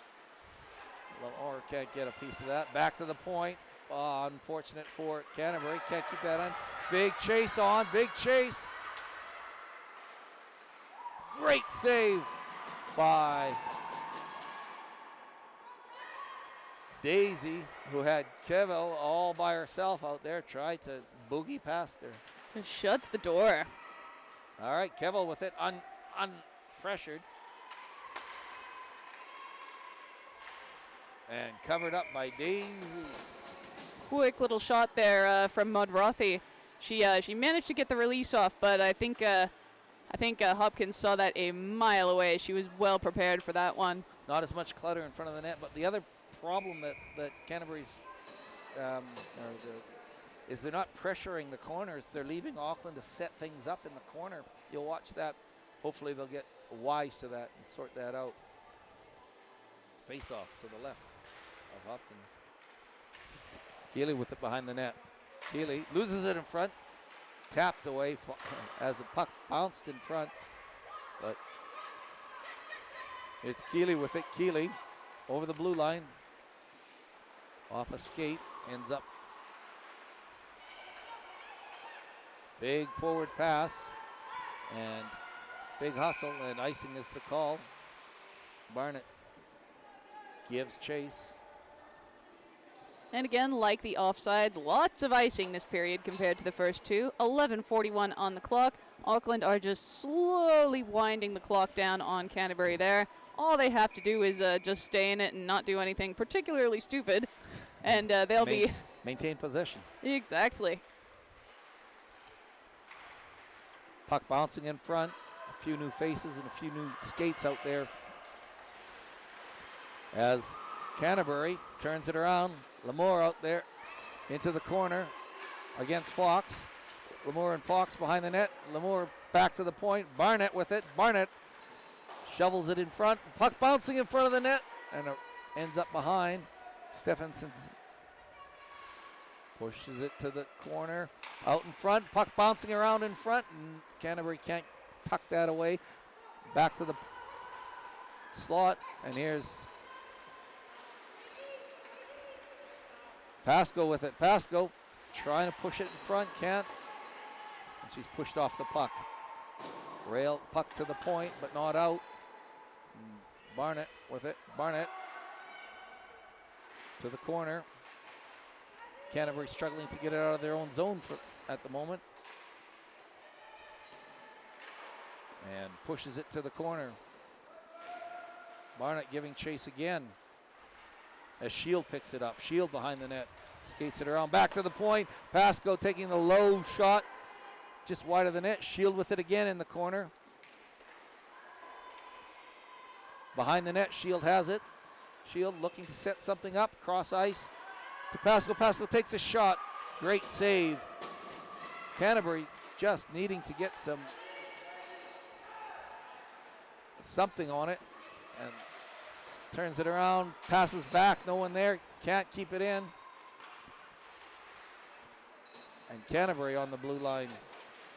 Lamore can't get a piece of that. Back to the point. Unfortunate for Canterbury. Can't keep that on. Big chase on. Big chase. Great save by Daisy, who had Kevel all by herself out there. Tried to boogie past her. Just shuts the door. All right, Kevel with it, unpressured. And covered up by Daisy. Quick little shot there from Mudrothy. She managed to get the release off, but I think Hopkins saw that a mile away. She was well prepared for that one. Not as much clutter in front of the net, but the other problem that Canterbury's is they're not pressuring the corners. They're leaving Auckland to set things up in the corner. You'll watch that. Hopefully they'll get wise to that and sort that out. Face off to the left of Hopkins. Keeley with it behind the net. Keeley loses it in front. Tapped away as the puck bounced in front. But it's Keeley with it. Keeley over the blue line. Off a skate. Ends up. Big forward pass. And big hustle. And icing is the call. Barnett gives chase. And again, like the offsides, lots of icing this period compared to the first two. 11:41 on the clock. Auckland are just slowly winding the clock down on Canterbury there. All they have to do is just stay in it and not do anything particularly stupid. And they'll be... Maintain possession. Exactly. Puck bouncing in front. A few new faces and a few new skates out there. As Canterbury turns it around. Lamore out there into the corner against Fox. Lamore and Fox behind the net. Lamore back to the point. Barnett with it. Barnett shovels it in front. Puck bouncing in front of the net and it ends up behind. Stephenson pushes it to the corner. Out in front. Puck bouncing around in front. And Canterbury can't tuck that away. Back to the slot. And here's Pasco with it. Pasco trying to push it in front. Can't. And she's pushed off the puck. Rail puck to the point, but not out. Barnett with it. Barnett to the corner. Canterbury struggling to get it out of their own zone at the moment. And pushes it to the corner. Barnett giving chase again. As Shield picks it up. Shield behind the net. Skates it around. Back to the point. Pasco taking the low shot. Just wide of the net. Shield with it again in the corner. Behind the net. Shield has it. Shield looking to set something up. Cross ice to Pasco. Pasco takes a shot. Great save. Canterbury just needing to get something on it. And turns it around, passes back, no one there, can't keep it in. And Canterbury on the blue line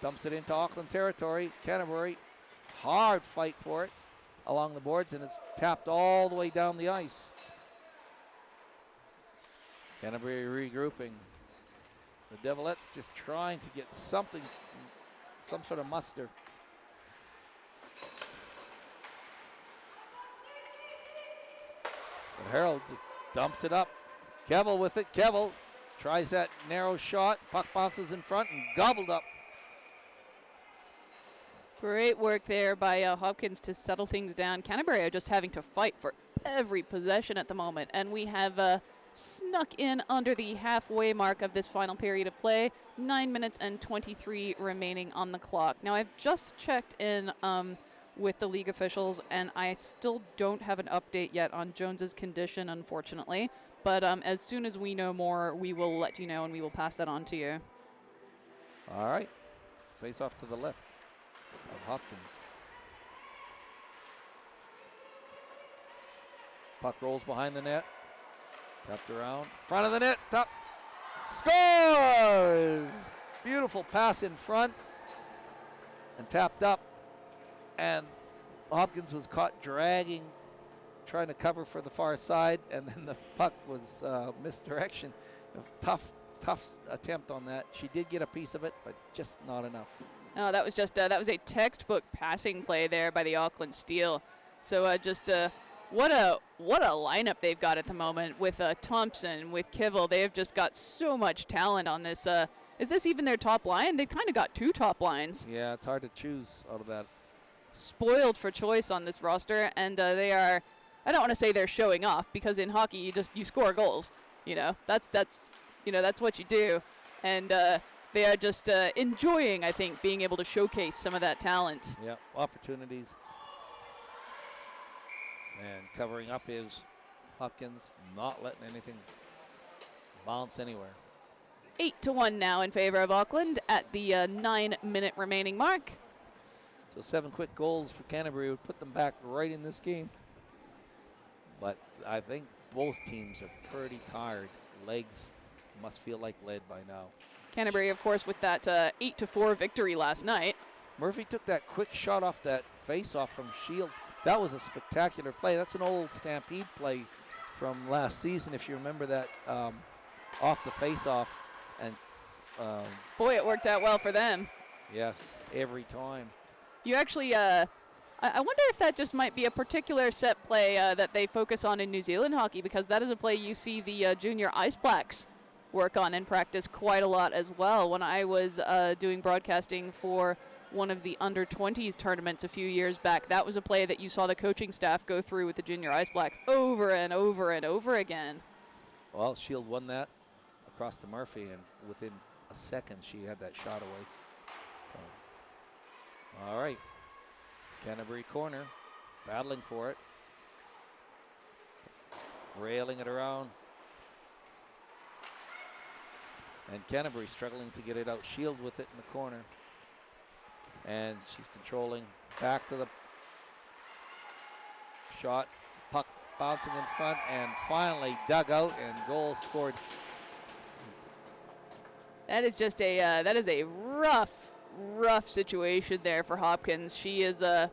dumps it into Auckland territory. Canterbury, hard fight for it along the boards, and it's tapped all the way down the ice. Canterbury regrouping. The Devilettes just trying to get something, some sort of muster. Harold just dumps it up. Kevel with it. Kevel tries that narrow shot. Puck bounces in front and gobbled up. Great work there by Hopkins to settle things down. Canterbury are just having to fight for every possession at the moment. And we have snuck in under the halfway mark of this final period of play. 9 minutes and 23 remaining on the clock. Now I've just checked in with the league officials, and I still don't have an update yet on Jones's condition, unfortunately. But as soon as we know more, we will let you know, and we will pass that on to you. All right. Face off to the left of Hopkins. Puck rolls behind the net. Tapped around. Front of the net. Top. Scores! Beautiful pass in front. And tapped up. And Hopkins was caught dragging, trying to cover for the far side. And then the puck was misdirection. Tough attempt on that. She did get a piece of it, but just not enough. No, that was just that was a textbook passing play there by the Auckland Steel. So what a lineup they've got at the moment with Thompson, with Kivel. They have just got so much talent on this. Is this even their top line? They've kind of got two top lines. Yeah, it's hard to choose out of that. Spoiled for choice on this roster, and they are. I don't want to say they're showing off, because in hockey you score goals. You know, that's what you do, and they are just enjoying, I think, being able to showcase some of that talent. Yeah, opportunities. And covering up is Hopkins, not letting anything bounce anywhere. 8-1 now in favor of Auckland at the 9-minute remaining mark. So 7 quick goals for Canterbury would put them back right in this game. But I think both teams are pretty tired. Legs must feel like lead by now. Canterbury, of course, with that 8-4 victory last night. Murphy took that quick shot off that face-off from Shields. That was a spectacular play. That's an old Stampede play from last season, if you remember that, off the face-off. And boy, it worked out well for them. Yes, every time. You actually, I wonder if that just might be a particular set play that they focus on in New Zealand hockey, because that is a play you see the junior Ice Blacks work on and practice quite a lot as well. When I was doing broadcasting for one of the under-20s tournaments a few years back, that was a play that you saw the coaching staff go through with the junior Ice Blacks over and over and over again. Well, Shield won that across to Murphy, and within a second she had that shot away. So, all right, Canterbury corner, battling for it, railing it around, and Canterbury struggling to get it out. Shield with it in the corner, and she's controlling back to the shot, puck bouncing in front, and finally dug out and goal scored. That is just a rough situation there for Hopkins. She is her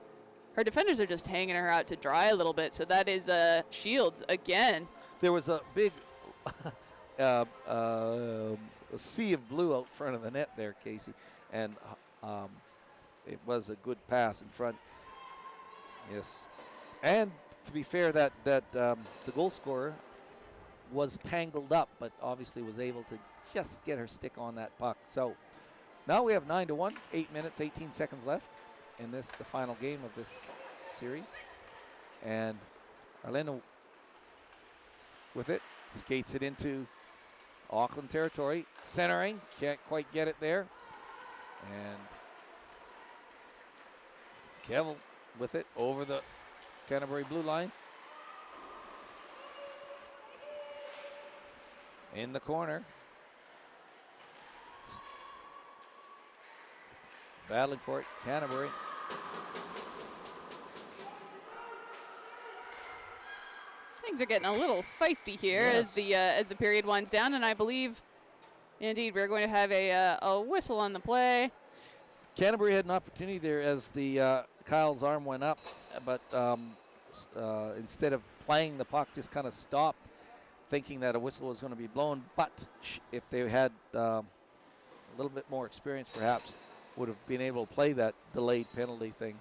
defenders are just hanging her out to dry a little bit. So that is Shields again. There was a big a sea of blue out front of the net there, Casey, and it was a good pass in front. Yes, and to be fair, that the goal scorer was tangled up, but obviously was able to just get her stick on that puck. So now we have 9-1, 8 minutes, 18 seconds left in this, the final game of this series. And Allan with it, skates it into Auckland territory, centering, can't quite get it there. And Kevel with it over the Canterbury blue line. In the corner. Battling for it, Canterbury. Things are getting a little feisty here as the period winds down, and I believe, indeed, we're going to have a whistle on the play. Canterbury had an opportunity there as the Kyle's arm went up, but instead of playing the puck, just kind of stopped, thinking that a whistle was going to be blown. But if they had a little bit more experience, perhaps would have been able to play that delayed penalty thing.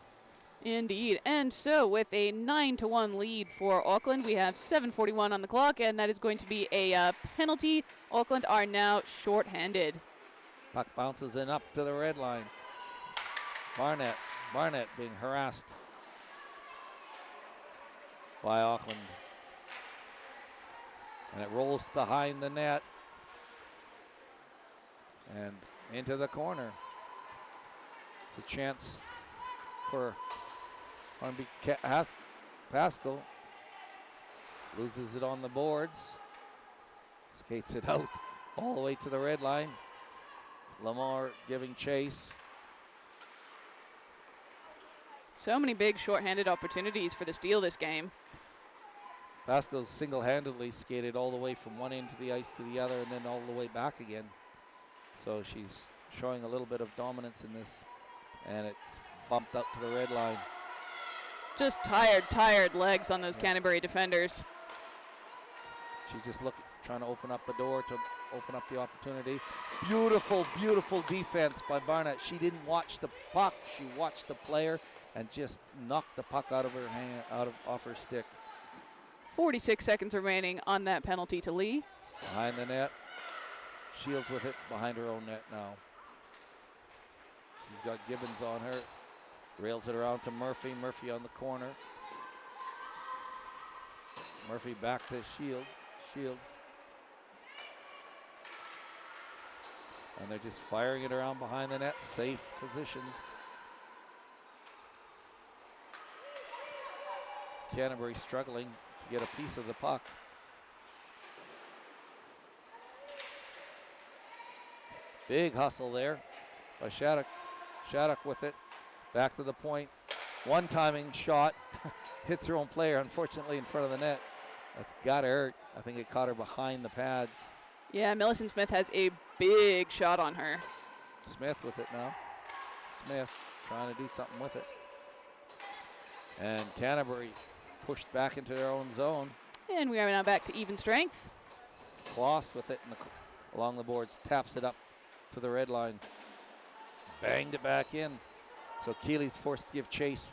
Indeed. And so with a 9-1 lead for Auckland, we have 7:41 on the clock, and that is going to be a penalty. Auckland are now shorthanded. Puck bounces in up to the red line. Barnett being harassed by Auckland. And it rolls behind the net and into the corner. It's a chance for Hornby Pascal loses it on the boards. Skates it out all the way to the red line. Lamar giving chase. So many big shorthanded opportunities for the Steel this game. Pascal single-handedly skated all the way from one end of the ice to the other and then all the way back again. So she's showing a little bit of dominance in this. And it's bumped up to the red line. Just tired legs on those Canterbury defenders. She's just trying to open up a door to open up the opportunity. Beautiful, beautiful defense by Barnett. She didn't watch the puck. She watched the player and just knocked the puck out of her hand, off her stick. 46 seconds remaining on that penalty to Lee. Behind the net. Shields with it behind her own net now. She's got Gibbons on her. Rails it around to Murphy. Murphy on the corner. Murphy back to Shields. Shields. And they're just firing it around behind the net. Safe positions. Canterbury struggling to get a piece of the puck. Big hustle there by Shattuck. Shattuck with it. Back to the point. One timing shot. Hits her own player, unfortunately, in front of the net. That's got to hurt. I think it caught her behind the pads. Yeah, Millicent Smith has a big shot on her. Smith with it now. Smith trying to do something with it. And Canterbury pushed back into their own zone. And we are now back to even strength. Kloss with it along the boards. Taps it up to the red line. Banged it back in. So Keeley's forced to give chase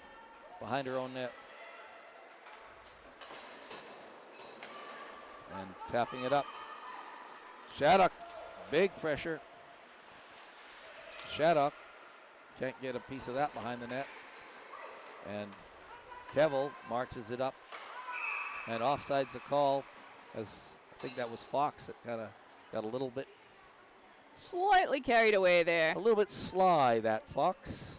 behind her own net. And tapping it up. Shattuck, big pressure. Shattuck can't get a piece of that behind the net. And Kevel marches it up. And offside's a call, as I think that was Fox that kind of got a little bit. Slightly carried away there. A little bit sly, that Fox.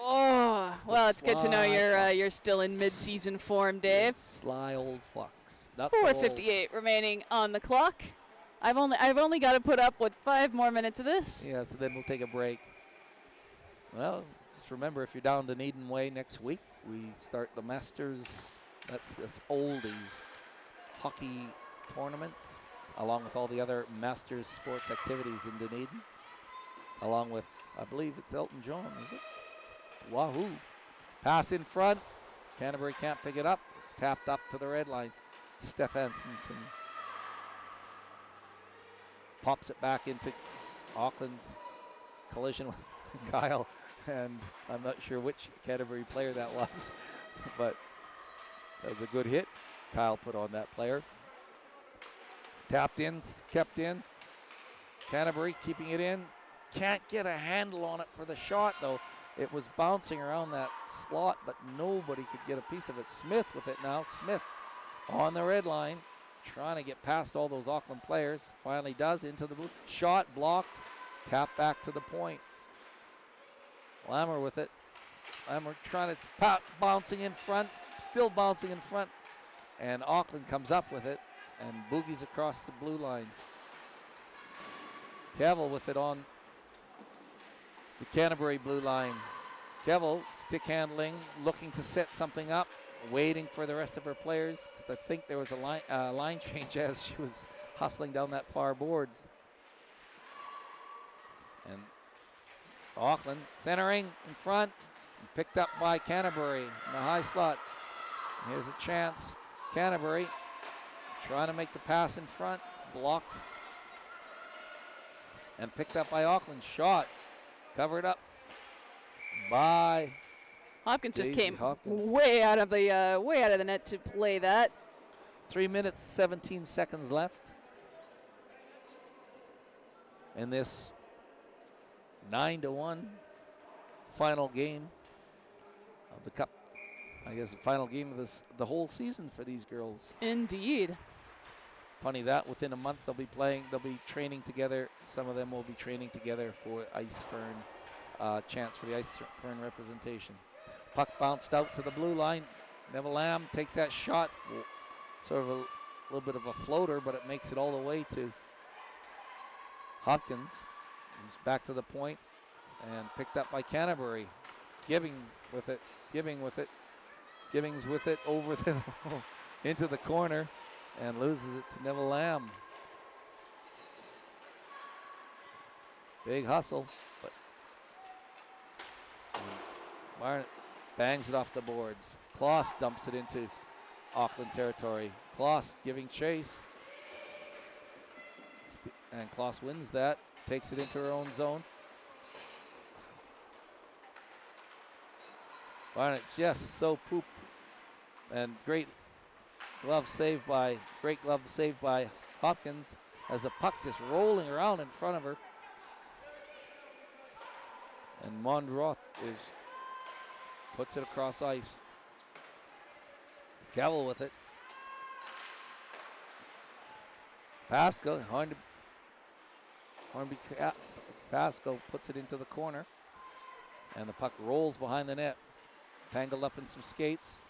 Oh, well, it's good to know you're still in mid-season form, Dave. Sly old Fox. 4:58 remaining on the clock. I've only got to put up with 5 more minutes of this. Yeah, so then we'll take a break. Well, just remember, if you're down Dunedin Way next week, we start the Masters. That's this oldies hockey tournament, along with all the other Masters sports activities in Dunedin, along with, I believe it's Elton John, is it? Wahoo. Pass in front. Canterbury can't pick it up. It's tapped up to the red line. Stefansson pops it back into Auckland's collision with Kyle, and I'm not sure which Canterbury player that was, but that was a good hit Kyle put on that player. Tapped in, kept in. Canterbury keeping it in. Can't get a handle on it for the shot, though. It was bouncing around that slot, but nobody could get a piece of it. Smith with it now. Smith on the red line, trying to get past all those Auckland players. Finally does, into the blue. Shot blocked. Tap back to the point. Lammer with it. Lammer trying to bouncing in front. Still bouncing in front. And Auckland comes up with it and boogies across the blue line. Kevel with it on the Canterbury blue line. Kevel stick handling, looking to set something up, waiting for the rest of her players, because I think there was a line change as she was hustling down that far boards. And Auckland centering in front, picked up by Canterbury in the high slot. Here's a chance. Canterbury trying to make the pass in front, blocked, and picked up by Auckland. Shot covered up by Hopkins. Daisy just came Hopkins. way out of the net to play that. 3 minutes, 17 seconds left in this 9-1 final game of the Cup. I guess the final game of the whole season for these girls. Indeed. Funny that within a month they'll be training together. Some of them will be training together for Ice Fern, chance for the Ice Fern representation. Puck bounced out to the blue line. Neville Lamb takes that shot. Sort of a little bit of a floater, but it makes it all the way to Hopkins. He's back to the point and picked up by Canterbury. Givings with it over the into the corner and loses it to Neville Lamb. Big hustle, but Barnett bangs it off the boards. Kloss dumps it into Auckland territory. Kloss giving chase. And Kloss wins that, takes it into her own zone. Barnett just so poop. And great glove saved by Hopkins as the puck just rolling around in front of her. And Mondroth puts it across ice. Cavill with it. Pasco, Pasco puts it into the corner. And the puck rolls behind the net. Tangled up in some skates.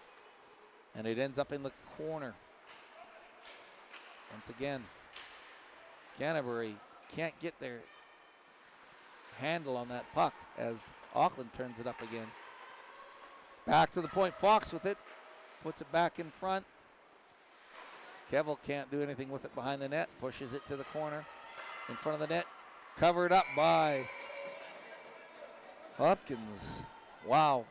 And it ends up in the corner. Once again, Canterbury can't get their handle on that puck as Auckland turns it up again. Back to the point, Fox with it. Puts it back in front. Cavill can't do anything with it behind the net. Pushes it to the corner. In front of the net. Covered up by Hopkins. Wow.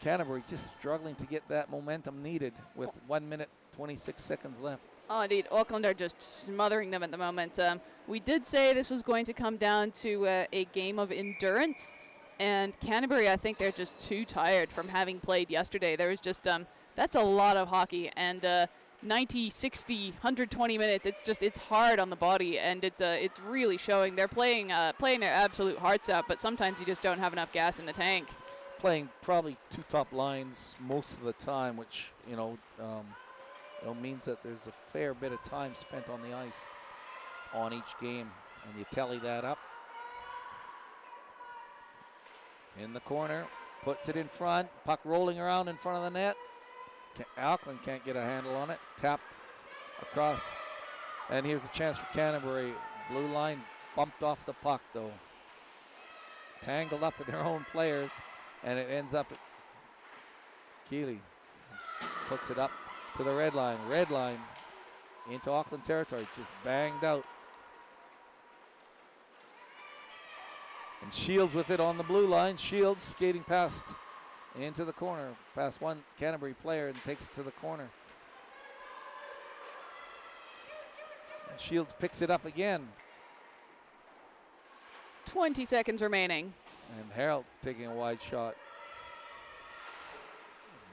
Canterbury just struggling to get that momentum needed with 1 minute, 26 seconds left. Oh, indeed. Auckland are just smothering them at the moment. We did say this was going to come down to a game of endurance. And Canterbury, I think they're just too tired from having played yesterday. There was just, that's a lot of hockey. And 90, 60, 120 minutes, it's hard on the body. And it's really showing. They're playing their absolute hearts out, but sometimes you just don't have enough gas in the tank. Playing probably two top lines most of the time, which, means that there's a fair bit of time spent on the ice on each game. And you tally that up. In the corner, puts it in front, puck rolling around in front of the net. Auckland can't get a handle on it. Tapped across, and here's a chance for Canterbury. Blue line bumped off the puck though. Tangled up with their own players, and it ends up at Keeley. Puts it up to the red line. Red line into Auckland territory, just banged out. And Shields with it on the blue line. Shields skating past into the corner, past one Canterbury player, and takes it to the corner. And Shields picks it up again. 20 seconds remaining. And Harold taking a wide shot.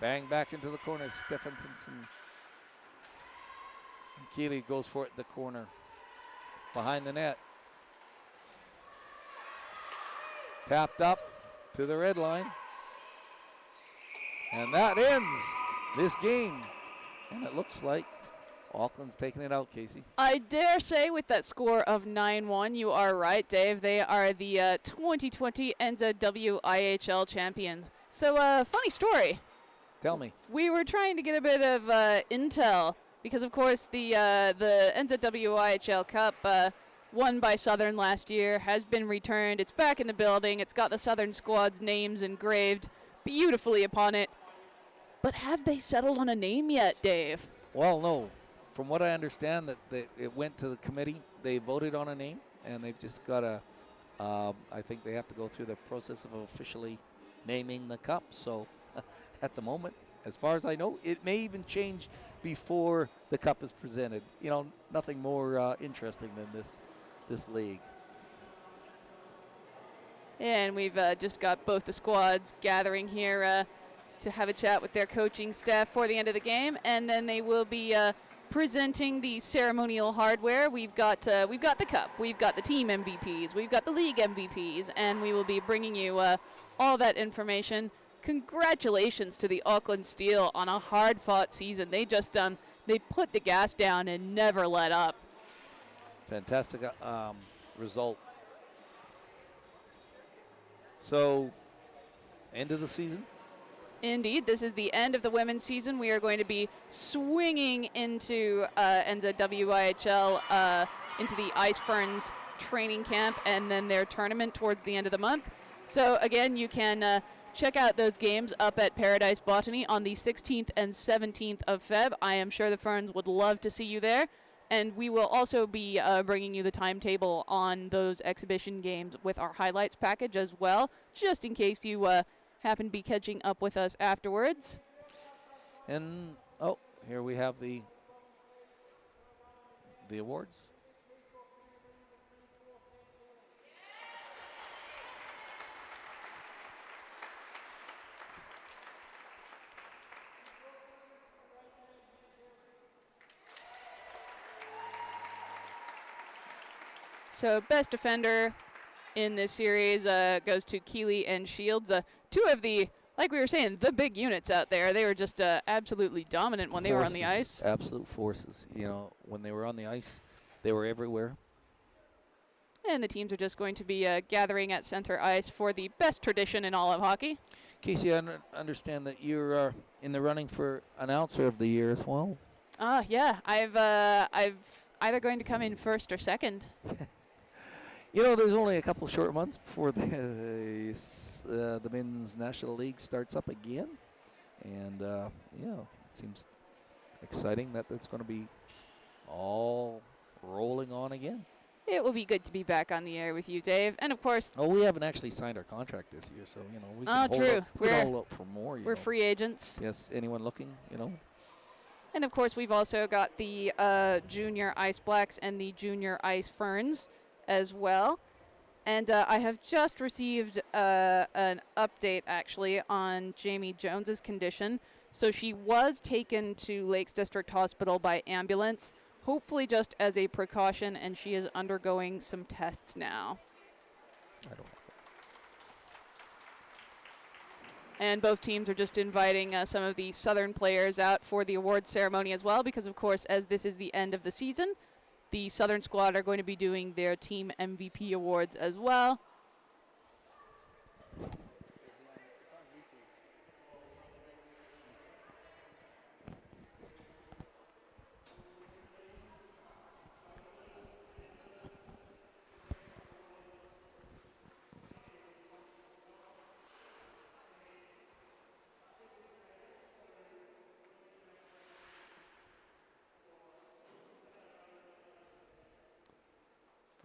Bang back into the corner. Stephenson and Keeley goes for it in the corner. Behind the net. Tapped up to the red line. And that ends this game. And it looks like Auckland's taking it out, Casey. I dare say with that score of 9-1, you are right, Dave. They are the 2020 NZWIHL champions. So, funny story. Tell me. We were trying to get a bit of intel because, of course, the NZWIHL Cup won by Southern last year, has been returned. It's back in the building. It's got the Southern squad's names engraved beautifully upon it. But have they settled on a name yet, Dave? Well, no. From what I understand, that it went to the committee. They voted on a name, and they've just got to, I think they have to go through the process of officially naming the cup. So at the moment, as far as I know, it may even change before the cup is presented. You know, nothing more interesting than this league. And we've just got both the squads gathering here to have a chat with their coaching staff for the end of the game, and then they will be presenting the ceremonial hardware. We've got the cup, we've got the team MVPs, we've got the league MVPs, and we will be bringing you all that information. Congratulations to the Auckland Steel on a hard-fought season. They just they put the gas down and never let up. Fantastic result. So, end of the season. Indeed, this is the end of the women's season. We are going to be swinging into NZWIHL, into the Ice Ferns training camp, and then their tournament towards the end of the month. So again, you can check out those games up at Paradise Botany on the 16th and 17th of Feb. I am sure the Ferns would love to see you there. And we will also be bringing you the timetable on those exhibition games with our highlights package as well, just in case you happen to be catching up with us afterwards. And, here we have the awards. So best defender in this series goes to Keeley and Shields. Two of the, like we were saying, the big units out there. They were just absolutely dominant when they were on the ice. Absolute forces. You know, when they were on the ice, they were everywhere. And the teams are just going to be gathering at center ice for the best tradition in all of hockey. Casey, I understand that you're in the running for announcer of the year as well. Yeah, I've either going to come in first or second. You know, there's only a couple short months before the Men's National League starts up again. And, it seems exciting that it's going to be all rolling on again. It will be good to be back on the air with you, Dave. And, of course... Oh, we haven't actually signed our contract this year, so, we can hold up for more. We're free agents. Yes, anyone looking, And, of course, we've also got the Junior Ice Blacks and the Junior Ice Ferns as well. And I have just received an update, actually, on Jamie Jones's condition. So she was taken to Lakes District Hospital by ambulance, hopefully just as a precaution, and she is undergoing some tests now. I don't know. And both teams are just inviting some of the Southern players out for the awards ceremony as well, because, of course, as this is the end of the season, the Southern squad are going to be doing their team MVP awards as well.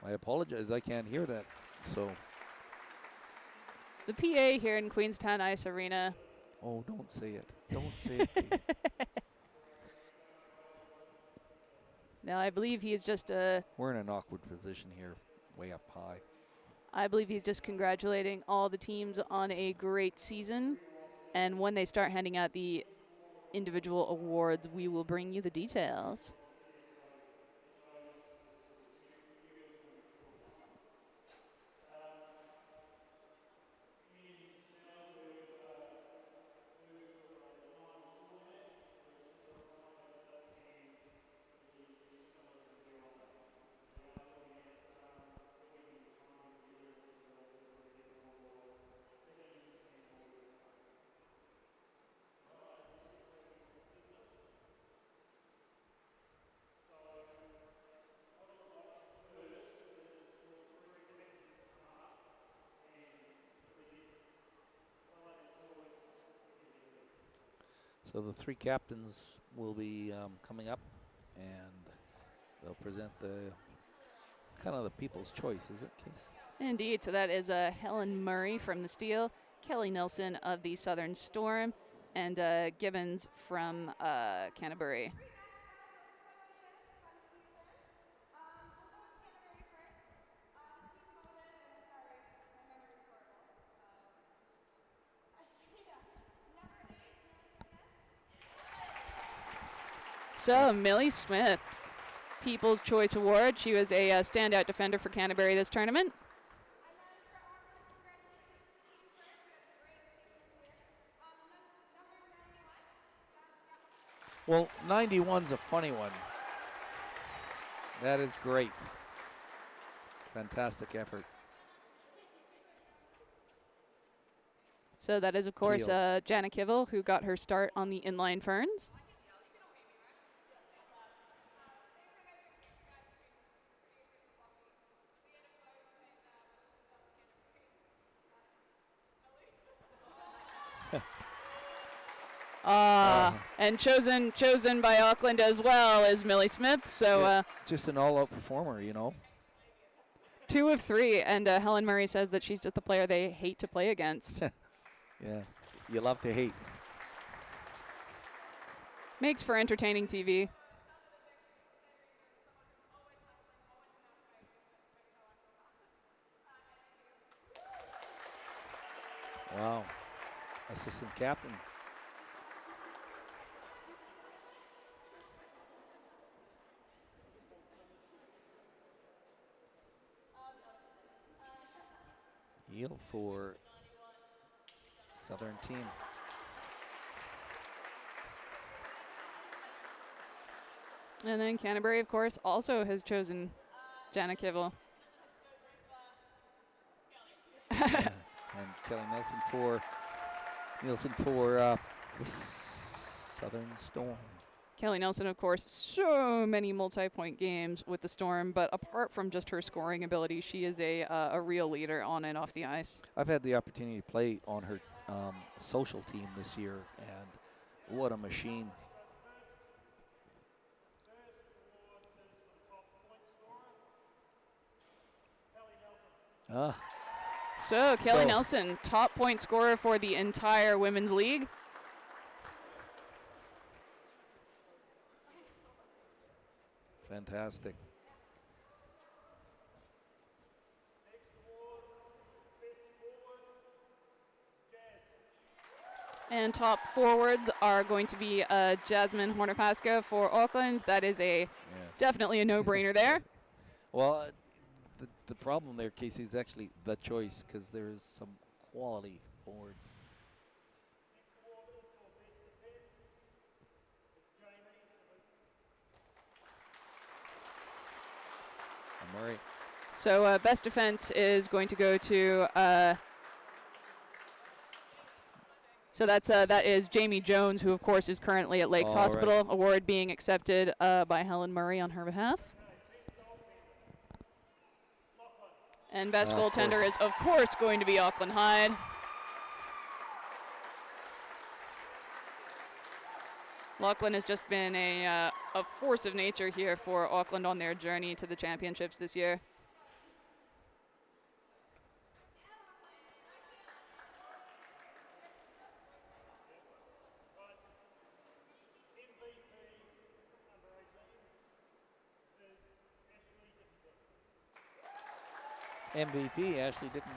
I apologize, I can't hear that. So. The PA here in Queenstown Ice Arena. Oh, don't say it. Don't say it, please. Now, I believe he's just... We're in an awkward position here, way up high. I believe he's just congratulating all the teams on a great season. And when they start handing out the individual awards, we will bring you the details. So the three captains will be coming up, and they'll present the kind of the people's choice, is it, Case? Indeed. So that is Helen Murray from the Steel, Kelly Nilsson of the Southern Storm, and Gibbons from Canterbury. So Millie Smith, People's Choice Award. She was a standout defender for Canterbury this tournament. Well, 91's a funny one. That is great. Fantastic effort. So that is, of course, Keel. Jana Kivel, who got her start on the inline ferns. And chosen by Auckland as well is Millie Smith. So Yeah, just an all-out performer, you know. 2 of 3, and Helen Murray says that she's just the player they hate to play against. Yeah, you love to hate. Makes for entertaining TV. Wow, assistant captain. Yield for Southern team. And then Canterbury, of course, also has chosen Jana Kivel. Yeah. And Kelly Nielsen for Southern Storm. Kelly Nelson, of course, so many multi-point games with the Storm, but apart from just her scoring ability, she is a real leader on and off the ice. I've had the opportunity to play on her social team this year, and what a machine. So Kelly Nelson, top point scorer for the entire women's league. Fantastic. And top forwards are going to be Jasmine Horner-Pascoe for Auckland. That is definitely a no-brainer there. Well, the problem there, Casey, is actually the choice, because there is some quality forwards. Murray. So best defense is going to go to. So that is Jamie Jones, who of course is currently at Lakes Hospital. Right. Award being accepted by Helen Murray on her behalf. And best goaltender is of course going to be Auckland Hyde. Lachlan has just been a force of nature here for Auckland on their journey to the championships this year. MVP, Ashley Dickinson.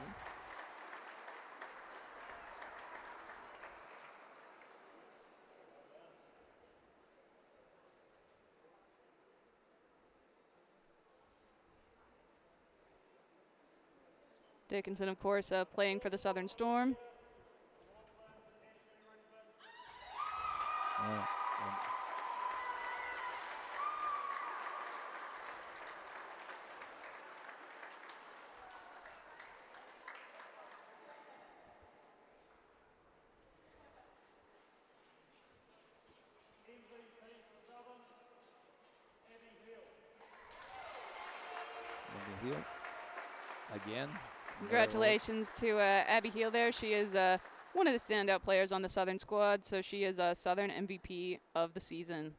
Dickinson, of course, playing for the Southern Storm. Again. Congratulations to Abby Heel there. She is one of the standout players on the Southern squad, so she is a Southern MVP of the season.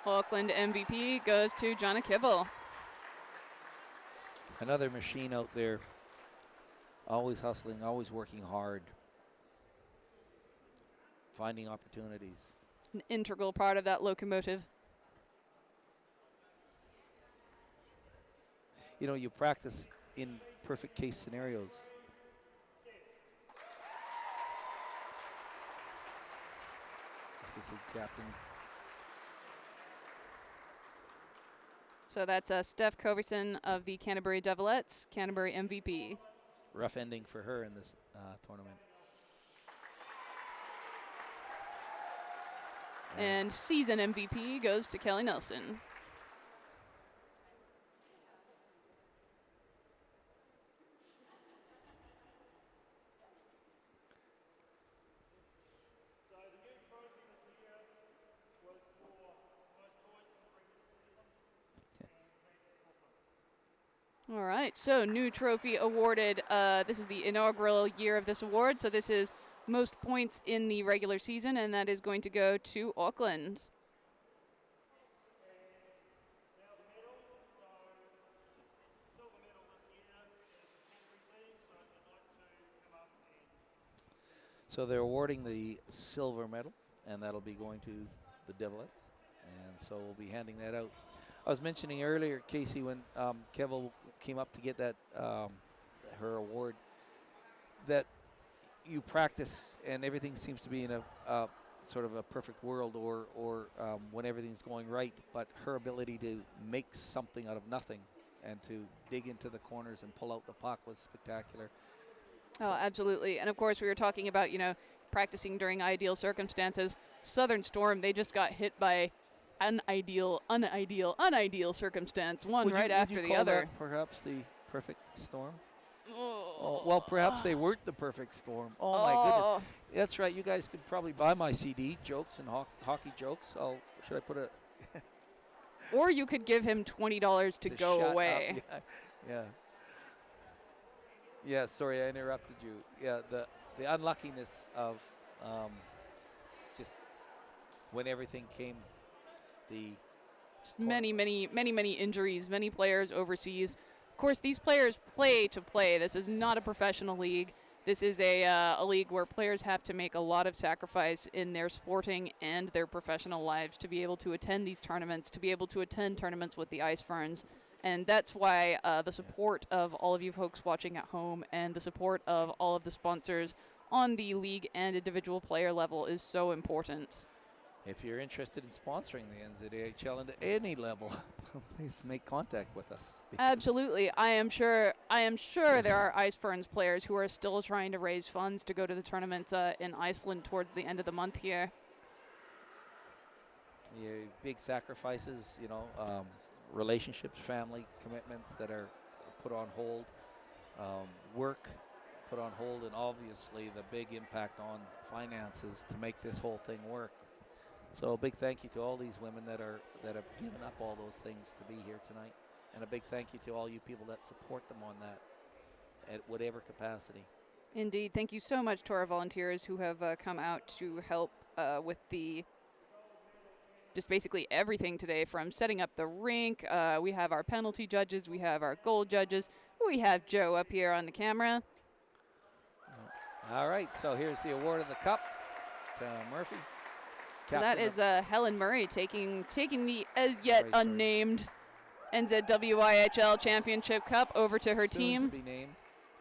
Auckland MVP goes to Jana Kivel. Another machine out there, always hustling, always working hard, finding opportunities. An integral part of that locomotive. You know, you practice in perfect case scenarios. Assistant captain. So that's Steph Coverson of the Canterbury Devilettes, Canterbury MVP. Rough ending for her in this tournament. And season MVP goes to Kelly Nelson. All right, so new trophy awarded. This is the inaugural year of this award, so this is most points in the regular season, and that is going to go to Auckland. So they're awarding the silver medal, and that'll be going to the Devilettes. And so we'll be handing that out. I was mentioning earlier, Casey, when Kevel came up to get that her award, that you practice and everything seems to be in a sort of a perfect world, or when everything's going right. But her ability to make something out of nothing and to dig into the corners and pull out the puck was spectacular. Oh, absolutely. And of course, we were talking about, practicing during ideal circumstances. Southern Storm, they just got hit by unideal circumstance, one right after the other. That perhaps the perfect storm? Oh, well, perhaps they weren't the perfect storm. Oh, my goodness. That's right. You guys could probably buy my CD, Jokes and Hockey Jokes. Should I put a... Or you could give him $20 to go away. Yeah. Yeah, sorry, I interrupted you. Yeah, the unluckiness of just when everything came, many injuries, many players overseas. Of course, these players play to play. This is not a professional league. This is a league where players have to make a lot of sacrifice in their sporting and their professional lives to be able to attend these tournaments, to be able to attend tournaments with the Ice Ferns. And that's why the support of all of you folks watching at home and the support of all of the sponsors on the league and individual player level is so important. If you're interested in sponsoring the NZWIHL at any level, please make contact with us. Absolutely. I am sure there are Ice Ferns players who are still trying to raise funds to go to the tournament in Iceland towards the end of the month here. Yeah, big sacrifices, relationships, family commitments that are put on hold, work put on hold, and obviously the big impact on finances to make this whole thing work. So a big thank you to all these women that have given up all those things to be here tonight, and a big thank you to all you people that support them on that at whatever capacity. Indeed. Thank you so much to our volunteers who have come out to help with just basically everything today, from setting up the rink. We have our penalty judges. We have our goal judges. We have Joe up here on the camera. All right, so here's the award of the cup to Murphy. So that is Helen Murray taking the as yet unnamed NZWIHL Championship Cup over to her team. To be named.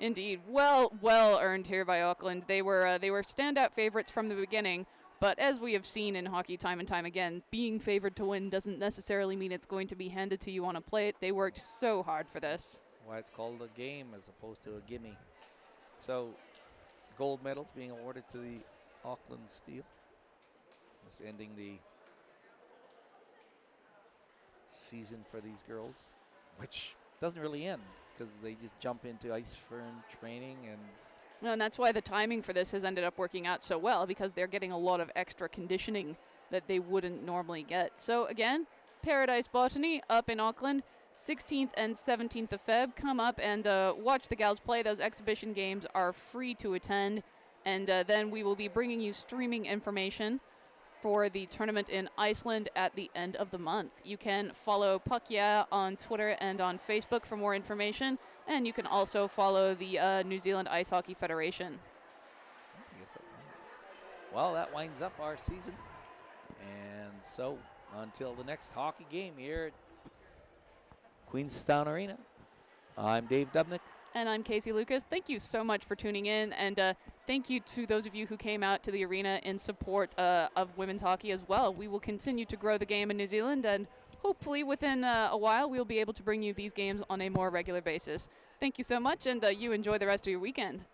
Indeed, well earned here by Auckland. They were standout favorites from the beginning. But as we have seen in hockey time and time again, being favored to win doesn't necessarily mean it's going to be handed to you on a plate. They worked so hard for this. Why it's called a game as opposed to a gimme. So, gold medals being awarded to the Auckland Steel. This ending the season for these girls, which doesn't really end because they just jump into Ice Fern training and that's why the timing for this has ended up working out so well, because they're getting a lot of extra conditioning that they wouldn't normally get. So again, Paradise Botany up in Auckland, 16th and 17th of Feb. Come up and watch the gals play. Those exhibition games are free to attend. And then we will be bringing you streaming information for the tournament in Iceland at the end of the month. You can follow Puck Yeah on Twitter and on Facebook for more information. And you can also follow the New Zealand Ice Hockey Federation. Well, that winds up our season. And so, until the next hockey game here at Queenstown Arena, I'm Dave Dubnick. And I'm Casey Lucas. Thank you so much for tuning in. And thank you to those of you who came out to the arena in support of women's hockey as well. We will continue to grow the game in New Zealand, and hopefully within a while we'll be able to bring you these games on a more regular basis. Thank you so much, and you enjoy the rest of your weekend.